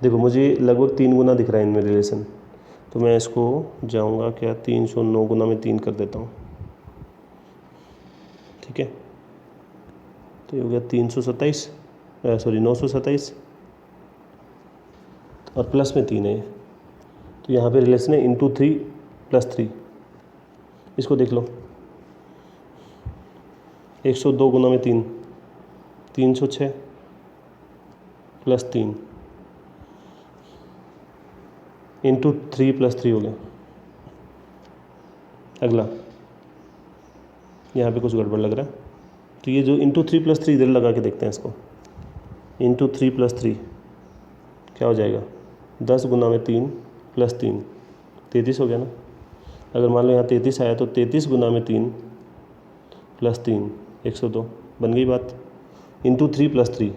देखो मुझे लगभग 3 गुना दिख रहा है इनमें रिलेशन, तो मैं इसको जाऊंगा क्या 309 गुना में 3 कर देता हूँ, ठीक है। तो ये हो गया 327, सॉरी 927, और प्लस में 3 है, तो यहाँ पे रिलेशन है इंटू 3 + 3। इसको देख लो 102 गुना में 3, 306 + 3 इंटू 3 + 3 हो गया। अगला यहाँ पे कुछ गड़बड़ लग रहा है, तो ये जो इंटू 3 + 3 इधर लगा के देखते हैं इसको। इंटू 3 + 3 क्या हो जाएगा 10 गुना में 3 + 3 33 हो गया ना। अगर मान लो यहाँ 33 आया तो 33 गुना में 3 + 3 102 बन गई बात। इंटू 3 + 3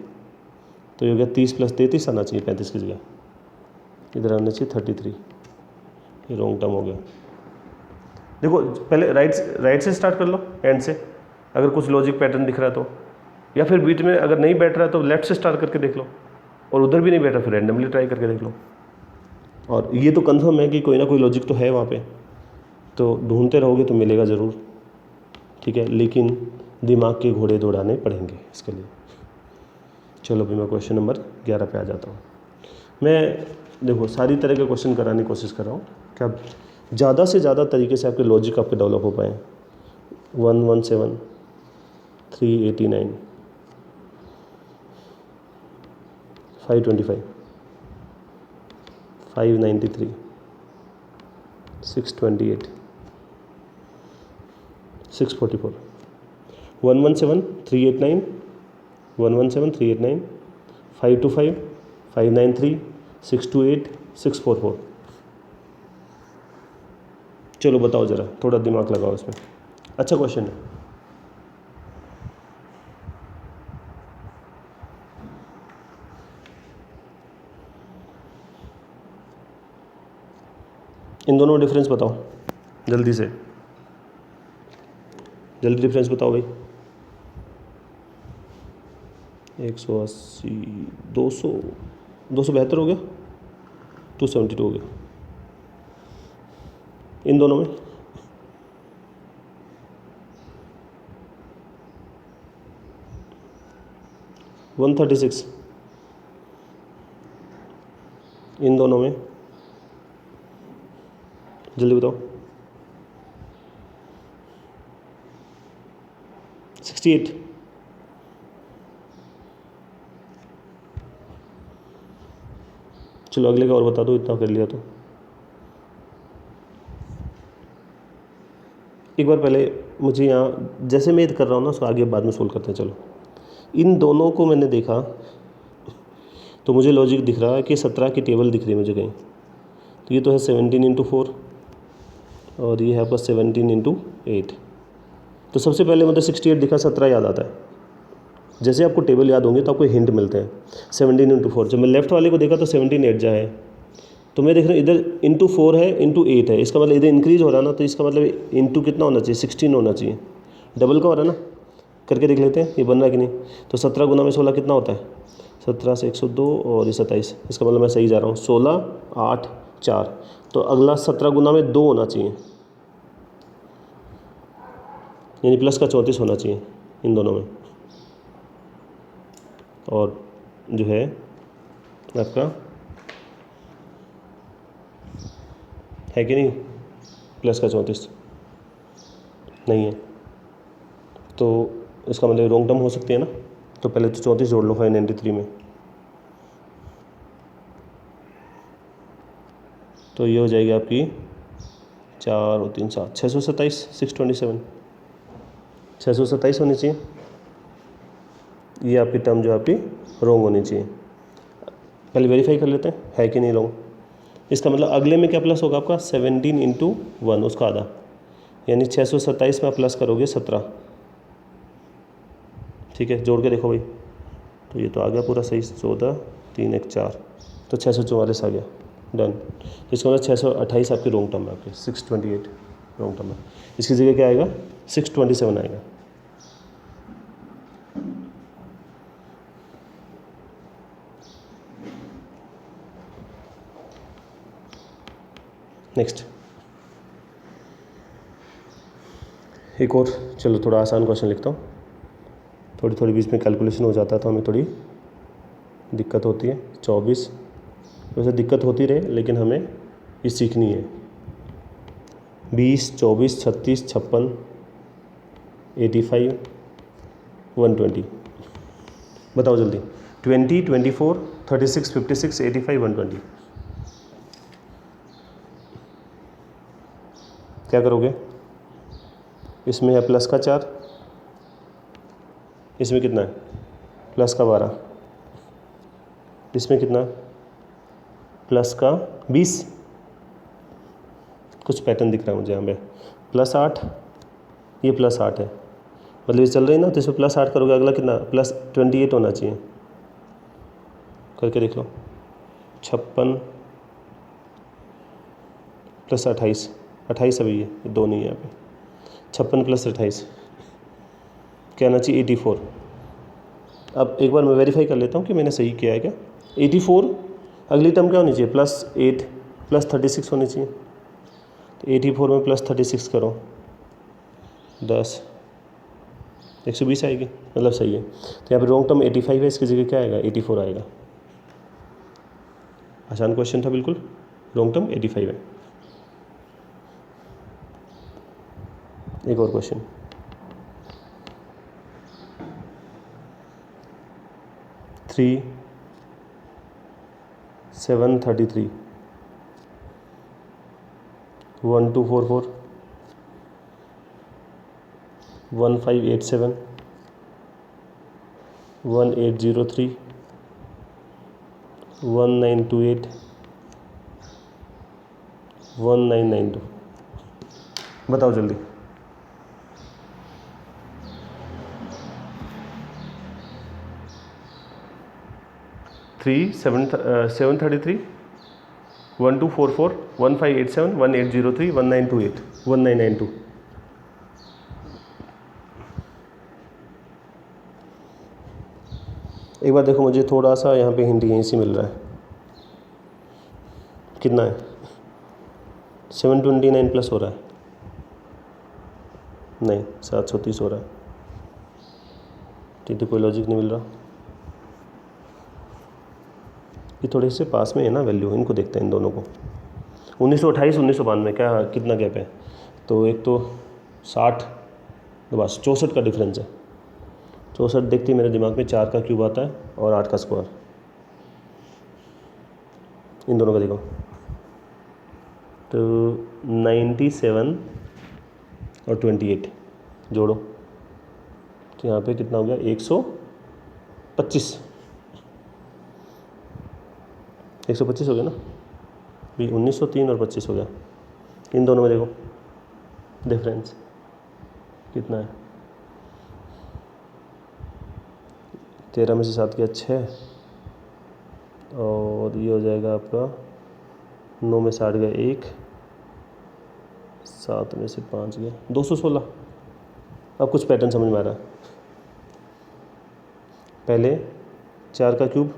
तो ये हो गया 30 + 33 आना चाहिए 35 की जगह, इधर आना चाहिए 33, ये रॉन्ग टर्म हो गया। देखो पहले राइट से स्टार्ट कर लो, एंड से, अगर कुछ लॉजिक पैटर्न दिख रहा है तो, या फिर बीच में अगर नहीं बैठ रहा है तो लेफ्ट से स्टार्ट करके देख लो, और उधर भी नहीं बैठ रहा फिर रैंडमली ट्राई करके देख लो। और ये तो कंफर्म है कि कोई ना कोई लॉजिक तो है वहाँ पे, तो ढूंढते रहोगे तो मिलेगा ज़रूर, ठीक है, लेकिन दिमाग के घोड़े दौड़ाने पड़ेंगे इसके लिए। चलो अभी मैं क्वेश्चन नंबर 11 पे आ जाता हूँ। मैं देखो सारी तरह के क्वेश्चन कराने की कोशिश कर रहा हूँ कि आप ज़्यादा से ज़्यादा तरीके से आपके लॉजिक आपके डेवलप हो पाएँ। 117, 389, 525, 593, 628, 644, 117, 389, 117, 389, 525, 593, 628, 644। चलो बताओ ज़रा, थोड़ा दिमाग लगाओ इसमें, अच्छा क्वेश्चन है। इन दोनों में डिफरेंस बताओ जल्दी से, जल्दी डिफरेंस बताओ भाई। 180, 200, 272 हो गया, 272 हो गया। इन दोनों में 136, इन दोनों में जल्दी बताओ। 68, चलो अगले का और बता दो, इतना कर लिया तो। एक बार पहले मुझे यहाँ जैसे मैं कर रहा हूँ ना उसको आगे बाद में सोल्व करते हैं। चलो इन दोनों को मैंने देखा तो मुझे लॉजिक दिख रहा है कि 17 की टेबल दिख रही है मुझे कहीं। तो ये तो है 17 इंटू 4 और ये है आपका 17 इंटू 8। तो सबसे पहले मतलब 68 दिखा, 17 याद आता है। जैसे आपको टेबल याद होंगे तो आपको हिंट मिलते हैं। 17 इंटू 4, जब मैं लेफ्ट वाले को देखा तो 17 8 जा है, तो मैं देख रहा हूँ इधर इंटू 4 है, इंटू 8 है। इसका मतलब इधर इंक्रीज हो रहा है ना, तो इसका मतलब इंटू कितना होना चाहिए, 16 होना चाहिए। डबल का हो रहा है ना, करके देख लेते हैं ये बन रहा है कि नहीं। तो 17 गुना में 16 कितना होता है, 17 से 102 और ये 27। इसका मतलब मैं सही जा रहा हूँ, 16 8 4। तो अगला 17 गुना में 2 होना चाहिए, यानी प्लस का 34 होना चाहिए इन दोनों में। और जो है आपका है कि नहीं, प्लस का 34 नहीं है, तो इसका मतलब रॉन्ग टर्म हो सकती है ना। तो पहले तो 34 जोड़ लो 593 में, तो ये हो जाएगी आपकी 4 और 3 7, 627, 627, 627 होनी चाहिए। ये आपकी टर्म जो आपकी रॉन्ग होनी चाहिए। पहले वेरीफाई कर लेते हैं है कि नहीं रॉन्ग। इसका मतलब अगले में क्या प्लस होगा आपका, 17 इंटू 1 उसका आधा, यानी 627 में आप प्लस करोगे 17। ठीक है, जोड़ के देखो भाई, तो ये तो आ गया पूरा सही, 14 3 1 4, तो 644 आ गया, डन। इसका मतलब 628 आपकी रॉन्ग टर्म है, आपकी 628 रॉन्ग टर्म है। इसकी जगह क्या आएगा, 627 आएगा। नेक्स्ट एक और, चलो थोड़ा आसान क्वेश्चन लिखता हूँ। थोड़ी थोड़ी बीच में कैलकुलेशन हो जाता है तो हमें थोड़ी दिक्कत होती है। 24, वैसे दिक्कत होती रहे लेकिन हमें ये सीखनी है। 20 24 36 56 85 120, बताओ जल्दी। 20 24 36 56 85 120, क्या करोगे। इसमें है प्लस का 4, इसमें कितना है प्लस का 12, इसमें कितना है प्लस का 20। कुछ पैटर्न दिख रहा है मुझे यहाँ पे, प्लस 8, ये प्लस 8 है, मतलब ये चल रही है ना, तो इसमें प्लस 8 करोगे, अगला कितना प्लस 28 होना चाहिए। करके देख लो, 56 प्लस 28, 28 अभी ये 2 नहीं है यहाँ पे, 56 प्लस 28 क्या आना चाहिए, 84। अब एक बार मैं वेरीफाई कर लेता हूँ कि मैंने सही किया है क्या। 84, अगली टर्म क्या होनी चाहिए, प्लस 8 प्लस 36 होनी चाहिए। तो 84 में प्लस 36 करो, 10 120 आएगी, मतलब सही है। तो यहाँ पे रॉन्ग टर्म 85 है, इसकी जगह क्या आएगा, 84 आएगा। आसान क्वेश्चन था बिल्कुल, रॉन्ग टर्म 85 है। एक और क्वेश्चन, 3 733 1244 1587 1803 1928 1992, बताओ जल्दी। 3 733 1244 1587 1803 1928 1992। एक बार देखो, मुझे थोड़ा सा यहाँ पे हिंट यहीं से मिल रहा है। कितना है? 729 प्लस हो रहा है, नहीं 730 हो रहा है। ठीक है, कोई लॉजिक नहीं मिल रहा। ये थोड़े से पास में है ना वैल्यू, इनको देखते हैं इन दोनों को। 1928 1992 क्या कितना गैप है? तो एक तो 60, तो बस 64 का डिफरेंस है। 64 देखते ही मेरे दिमाग में 4 का क्यूब आता है और 8 का स्क्वायर। इन दोनों का देखो तो 97 और 28 जोड़ो तो यहाँ पे कितना हो गया? 125 हो गया ना भी। 1903 और 25 हो गया। इन दोनों में देखो डिफरेंस कितना है? 13 में से 7 गया 6, और ये हो जाएगा आपका 9 में से 8 गया 1, 7 में से 5 गया 216। अब कुछ पैटर्न समझ में आ रहा है। पहले 4 का क्यूब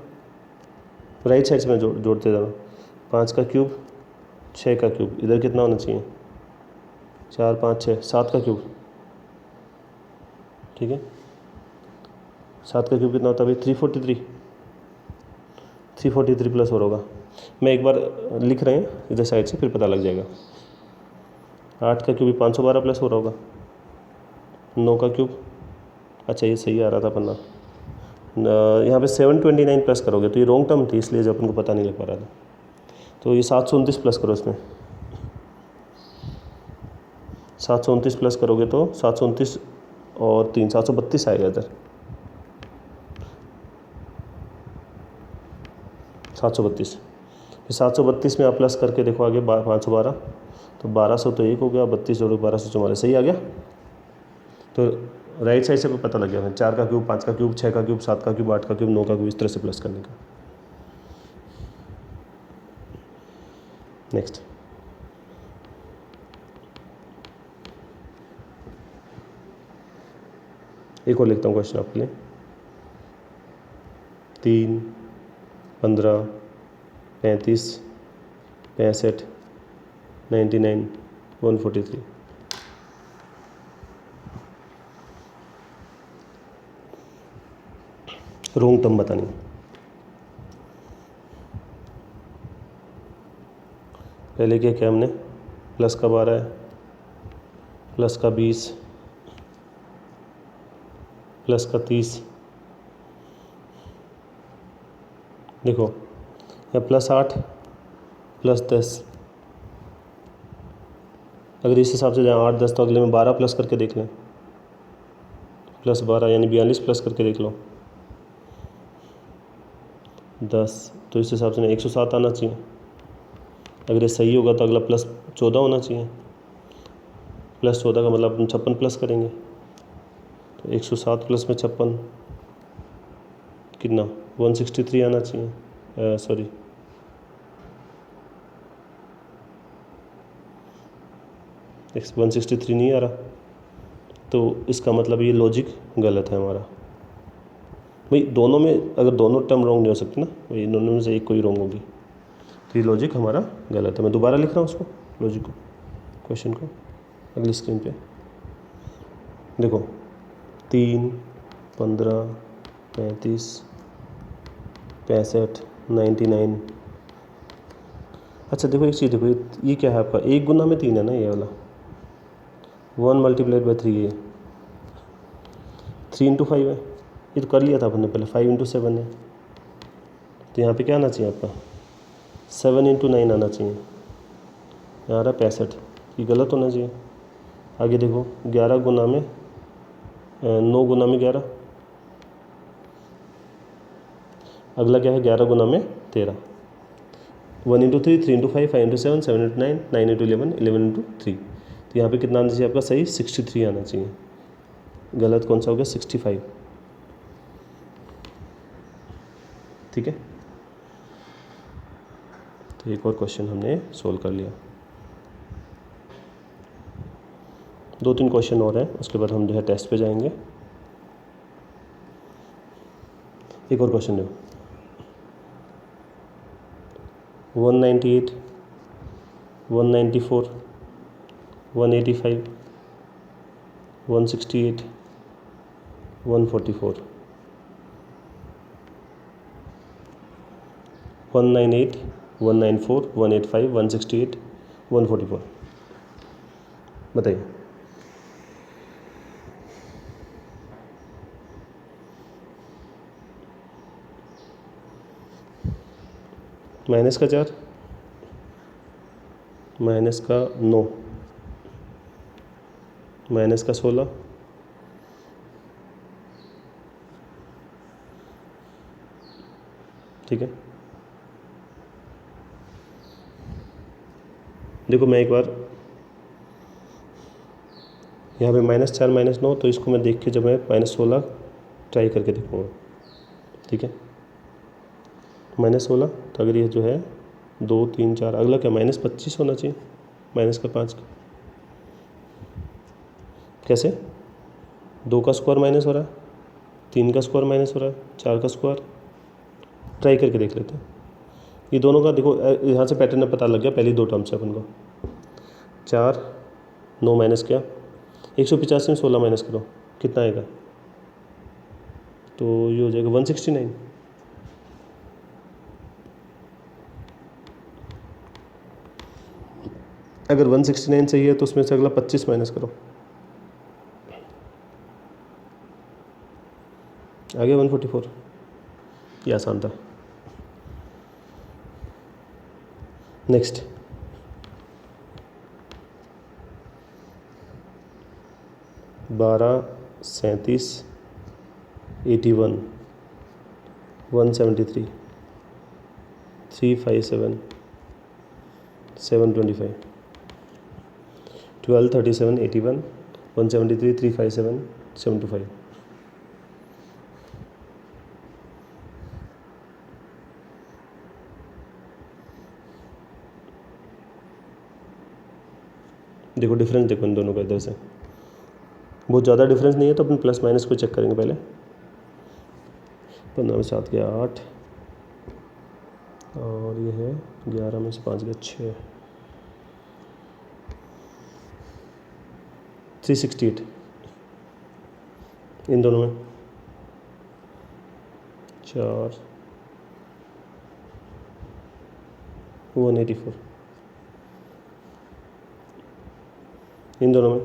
राइट साइड से मैं जोड़ते जा रहा हूँ। 5 का क्यूब 6 का क्यूब, इधर कितना होना चाहिए? 4 5 6 7 का क्यूब। ठीक है, 7 का क्यूब कितना होता है भाई? 343 प्लस और होगा। मैं एक बार लिख रहे हैं इधर साइड से, फिर पता लग जाएगा। 8 का क्यूब भी 512 प्लस हो रहा होगा। 9 का क्यूब, अच्छा ये सही आ रहा था पन्ना। यहाँ पे 729 प्लस करोगे तो ये रॉन्ग टर्म थी, इसलिए जब अपन को पता नहीं लग पा रहा था। तो ये 729 प्लस करो, इसमें 729 प्लस करोगे तो 729 और 3 732 आएगा इधर। 732, फिर 732 में आप प्लस करके देखो आगे 512, तो 1200 तो 1 हो गया, 32 जोड़ो 1244, सही आ गया। तो राइट साइड से पता लग गया। 4 का क्यूब 5 का क्यूब 6 का क्यूब 7 का क्यूब 8 का क्यूब 9 का क्यूब, इस तरह से प्लस करने का। नेक्स्ट, एक और लिखता हूँ क्वेश्चन आपके लिए। 3 15 35 65 99 143। रॉन्ग टर्म बतानी। पहले क्या किया हमने? प्लस का 12 है, प्लस का 20, प्लस का 30। देखो या प्लस 8 प्लस 10, अगर इस हिसाब से जाए 8 10, तो अगले में 12 प्लस करके देख लें। प्लस 12 यानी 42 प्लस करके देख लो। 10, तो इस हिसाब से ना 107 आना चाहिए। अगर ये सही होगा तो अगला प्लस 14 होना चाहिए। प्लस 14 का मतलब अपन 56 प्लस करेंगे, तो 107 प्लस में 56 कितना? 163 आना चाहिए। सॉरी, एक्स 163 नहीं आ रहा, तो इसका मतलब ये लॉजिक गलत है हमारा। भाई दोनों में, अगर दोनों टर्म रॉन्ग नहीं हो सकती ना भाई, दोनों में से एक कोई रॉन्ग होगी, तो ये लॉजिक हमारा गलत है। मैं दोबारा लिख रहा हूँ उसको, लॉजिक को, क्वेश्चन को अगली स्क्रीन पे देखो। 3 15 35 65 99। अच्छा देखो एक चीज़ देखो, ये क्या है आपका? 1 गुना में 3 है ना, ये वाला 1 मल्टीप्लाइड बाई 3 है। 3 × 5 है, ये तो कर लिया था अपन ने पहले। 5 × 7 है, तो यहाँ पे क्या आना चाहिए आपका? 7 × 9 आना चाहिए। यहाँ आ रहा 65, ये गलत होना चाहिए। आगे देखो 11 गुना में 9 गुना में 11, अगला क्या है? 11 गुना में 13। 1 × 3 3 × 5 5 × 7 7 × 9 9 × 11 11 × 3। तो यहाँ पे कितना आना चाहिए आपका? सही 63 आना चाहिए। गलत कौन सा हो गया? 65। ठीक है, तो एक और क्वेश्चन हमने सोल्व कर लिया। 2-3 क्वेश्चन और हैं, उसके बाद हम जो है टेस्ट पे जाएंगे। एक और क्वेश्चन देखो, 198, 194, 185, 168, 144, 198, 194, 185, 168, 144 बताइए। माइनस का 4, माइनस का 9, माइनस का 16, ठीक है। देखो मैं एक बार यहाँ पे -4 -9, तो इसको मैं देख के जब मैं -16 ट्राई करके देखूँगा, ठीक है। -16, तो अगर ये जो है 2 3 4, अगला क्या -25 होना चाहिए, माइनस का 5 का। कैसे 2 का स्क्वायर माइनस हो रहा है, 3 का स्क्वायर माइनस हो रहा है, 4 का स्क्वायर, ट्राई करके देख लेते हैं। ये दोनों का देखो यहाँ से पैटर्न पता लग गया, पहली 2 टर्म से अपन को 4 9 माइनस किया, 185 में 16 माइनस करो, कितना आएगा, तो ये हो जाएगा 169। अगर 169 सही है तो उसमें से अगला 25 माइनस करो, आ गया 144। ये आसान था। नेक्स्ट, बारह 37 81 173 357 725 12 37 81 173 357 725। देखो डिफरेंस देखो इन दोनों का, इधर से बहुत ज़्यादा डिफरेंस नहीं है, तो अपन प्लस माइनस को चेक करेंगे पहले। 15 में 7 गया 8, और ये है 11 में से 5 गया 6, 368 इन दोनों में, 4 184 इन दोनों में,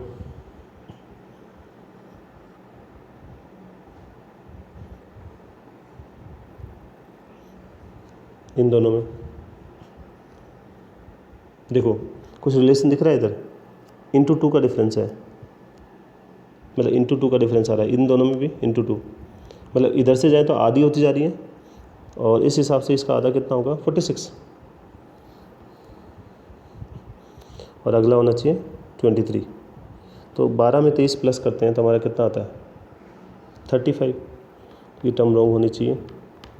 इन दोनों में। देखो कुछ रिलेशन दिख रहा है इधर, इंटू 2 का डिफरेंस है, मतलब इंटू 2 का डिफरेंस आ रहा है इन दोनों में भी, इंटू 2, मतलब इधर से जाए तो आधी होती जा रही है, और इस हिसाब से इसका आधा कितना होगा 46, और अगला होना चाहिए 23। तो 12 में 23 प्लस करते हैं तो हमारा कितना आता है 35। ये टर्म रॉन्ग होनी चाहिए,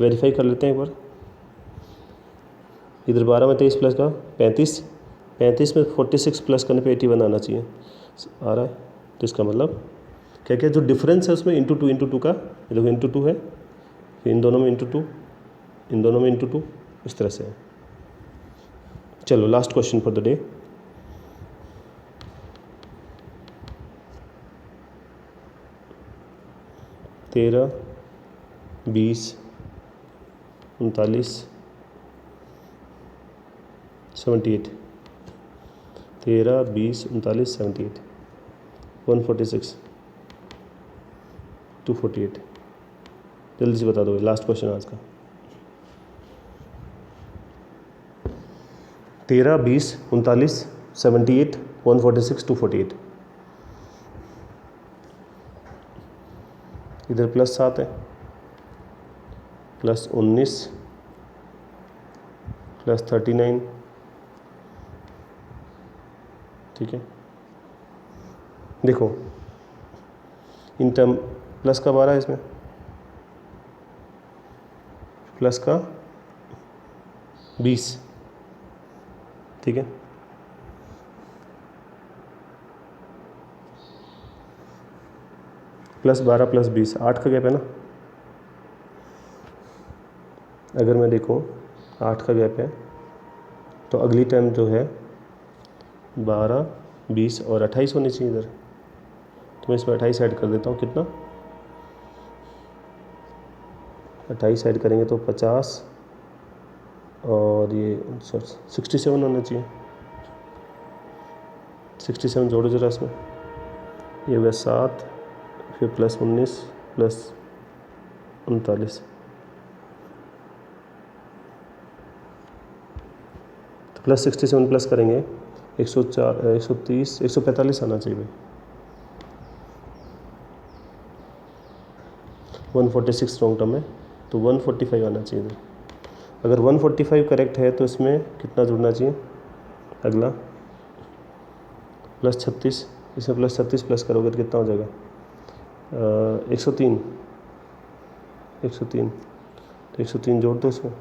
वेरीफाई कर लेते हैं एक बार। इधर 12 में 23 प्लस का 35, 35 में 46 प्लस करने पे 81 आना चाहिए, आ रहा है। तो इसका मतलब क्या क्या जो डिफरेंस है उसमें इंटू 2 का, देखो इंटू 2 है, फिर इन दोनों में इंटू 2, इन दोनों में इंटू 2, इस तरह से है। चलो last question for the day. तेरह 20 39 78, 13 20 39 78 146 248। जल्दी से बता दो, लास्ट क्वेश्चन आज का। 13 20 39 78 146 248। इधर +7 है, +19 +39, ठीक है। देखो इन टर्म प्लस का 12 है, इसमें प्लस का 20, ठीक है। +12 +20, 8 का गैप है ना। अगर मैं देखूँ 8 का गैप है तो अगली टर्म जो है 12, 20 और 28 होनी चाहिए इधर। तो मैं इसमें 28 ऐड कर देता हूँ। कितना? 28 ऐड करेंगे तो 50 और ये 67 होना चाहिए। 67 जोड़ो जरा इसमें। ये हो गया 7, फिर +19 +39, तो +67 प्लस करेंगे 104, 130, 145 आना चाहिए भाई। 146 रॉन्ग टर्म है तो 145 आना चाहिए इधर। अगर 145 करेक्ट है तो इसमें कितना जुड़ना चाहिए? अगला +36, इसमें +36 प्लस करोगे तो कितना हो जाएगा? 103, 103, तो 103 जोड़ दो इसमें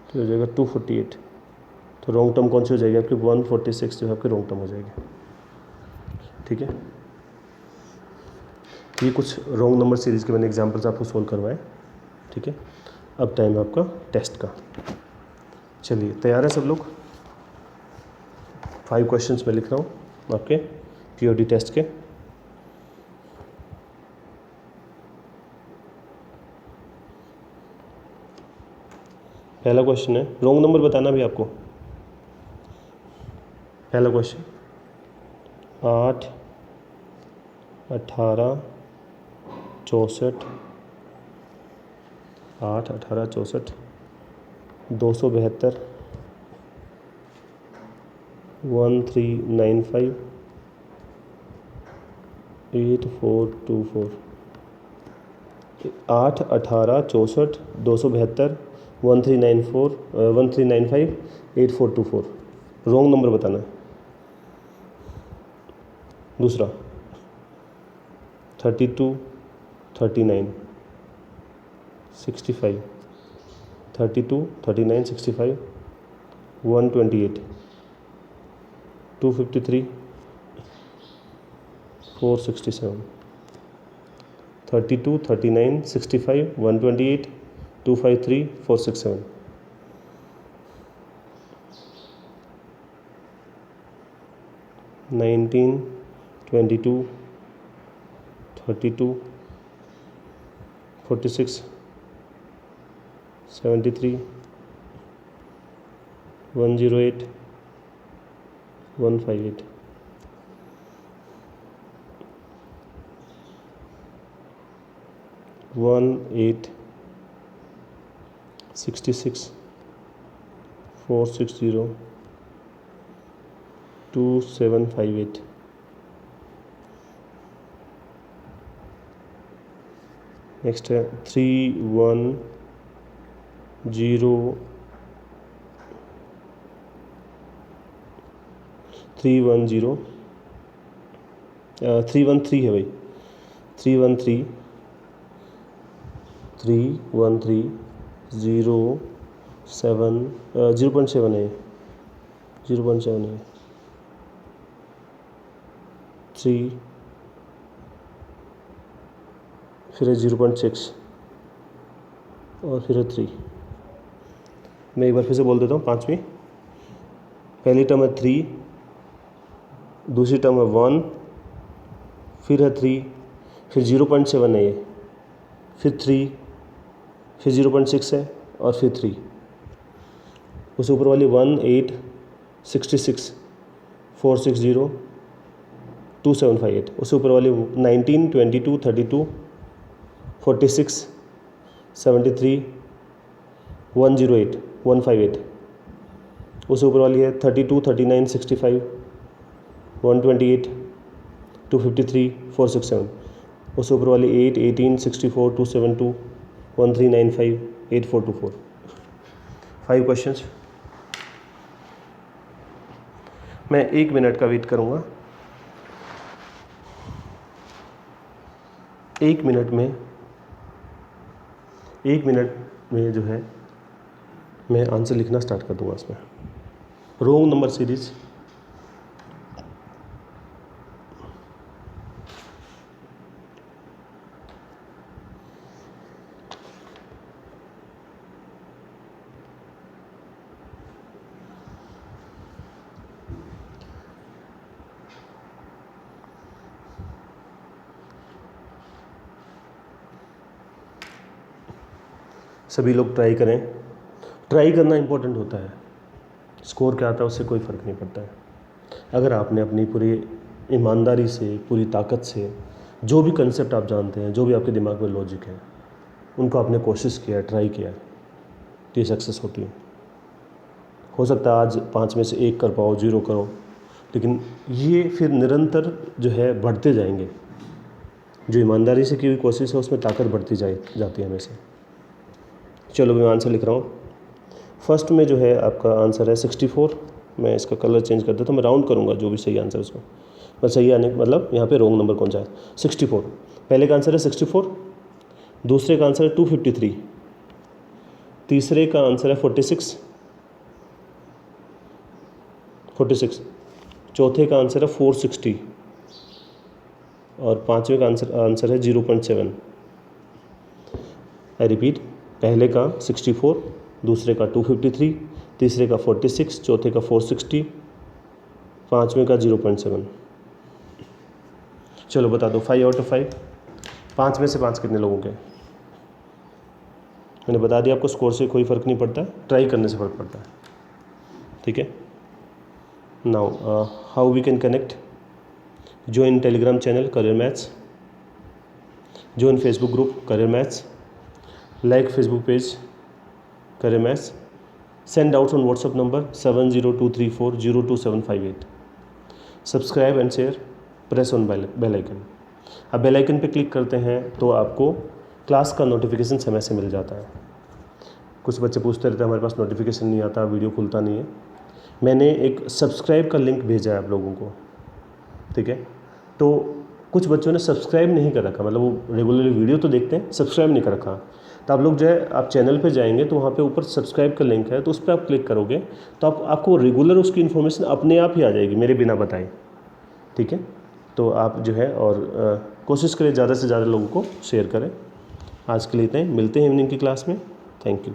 तो हो जाएगा 248। तो रॉन्ग टर्म कौन सी हो जाएगी आपकी? 146 जो है आपकी रॉन्ग टर्म हो जाएगी। ठीक है। ये कुछ रॉन्ग नंबर सीरीज़ के मैंने एग्जांपल्स आपको सोल्व करवाए। ठीक है। अब टाइम है आपका टेस्ट का। चलिए तैयार है सब लोग? 5 क्वेश्चंस मैं लिख रहा हूँ आपके पीओडी टेस्ट के। पहला क्वेश्चन है, रॉन्ग नंबर बताना भी आपको। पहला क्वेश्चन 8, 18, 64, 8, 18, 64, 272, 1395, 8424। 8, 18, 64, 272, 1395, 8424। रॉन्ग नंबर बताना है। दूसरा 32, 39, 65, 32, 39, 65, 128, 253, 467, 32, 39, 65, 128, 253, 467। 19, 22, 32, 46, 73, 108, 158। 18, 66, 460, 2758। नेक्स्ट है 310, 310, 313 है भाई। 313, 313, 07, 0.7 है, 0.7 है। 3, फिर है 0.6 और फिर है 3। मैं एक बार फिर से बोल देता हूँ। 5वीं पहली टर्म है 3, दूसरी टर्म है 1, फिर है 3, फिर 0.7 है ये, फिर 3, फिर 0.6 है और फिर 3। उससे ऊपर वाली 18, 66, 460, 2758। उससे ऊपर वाली 19, 22, 32, 46, 73, 108, 158। उससे ऊपर वाली है 32, 39, 65, 128, 253, 467। उससे ऊपर वाली 8, 18, 64, 272, 1395, 8424। 5 क्वेश्चंस। मैं 1 मिनट का वेट करूँगा। 1 मिनट में जो है मैं आंसर लिखना स्टार्ट कर दूँगा इसमें। रोंग नंबर सीरीज, सभी लोग ट्राई करें। ट्राई करना इम्पोर्टेंट होता है, स्कोर क्या आता है उससे कोई फ़र्क नहीं पड़ता है। अगर आपने अपनी पूरी ईमानदारी से, पूरी ताकत से जो भी कंसेप्ट आप जानते हैं, जो भी आपके दिमाग में लॉजिक है, उनको आपने कोशिश किया, ट्राई किया, तो ये सक्सेस होती है। हो सकता है आज 5 में से 1 कर पाओ, 0 करो, लेकिन ये फिर निरंतर जो है बढ़ते जाएंगे। जो ईमानदारी से की हुई कोशिश है उसमें ताकत बढ़ती जाती है हमेशा। चलो मैं आंसर लिख रहा हूँ। फर्स्ट में जो है आपका आंसर है 64। मैं इसका कलर चेंज कर देता हूँ, मैं राउंड करूँगा जो भी सही आंसर है उसको, बस सही आने मतलब यहाँ पे रोंग नंबर कौन सा है। 64, पहले का आंसर है 64, दूसरे का आंसर है 253, तीसरे का आंसर है 46, चौथे का आंसर है 460 और पाँचवें का आंसर है 0.7। आई रिपीट, पहले का 64, दूसरे का 253, तीसरे का 46, चौथे का 460, पाँचवें का 0.7। चलो बता दो 5 आउट ऑफ 5, 5 में से 5 कितने लोगों के। मैंने बता दिया आपको, स्कोर से कोई फ़र्क नहीं पड़ता है, ट्राई करने से फ़र्क पड़ता है। ठीक है। Now how we can connect. Join Telegram channel career maths, join Facebook group career maths, like Facebook page career maths, send outs on WhatsApp number 7023402758, subscribe and share, press on bell icon. अब bell icon पे click करते हैं तो आपको class का notification समय से मिल जाता है। कुछ बच्चे पूछते रहते हैं हमारे पास नोटिफिकेशन नहीं आता, वीडियो खुलता नहीं है। मैंने एक सब्सक्राइब का लिंक भेजा है आप लोगों को, ठीक है। तो कुछ बच्चों ने सब्सक्राइब नहीं कर रखा, मतलब वो रेगुलरली वीडियो तो देखते हैं, सब्सक्राइब नहीं कर रखा। तो आप लोग जो है, आप चैनल पे जाएंगे तो वहाँ पे ऊपर सब्सक्राइब का लिंक है, तो उस पर आप क्लिक करोगे तो आपको रेगुलर उसकी इन्फॉर्मेशन अपने आप ही आ जाएगी, मेरे बिना बताए। ठीक है। तो आप जो है और कोशिश करें ज़्यादा से ज़्यादा लोगों को शेयर करें। आज के लिए इतना ही, मिलते हैं इवनिंग की क्लास में। Thank you.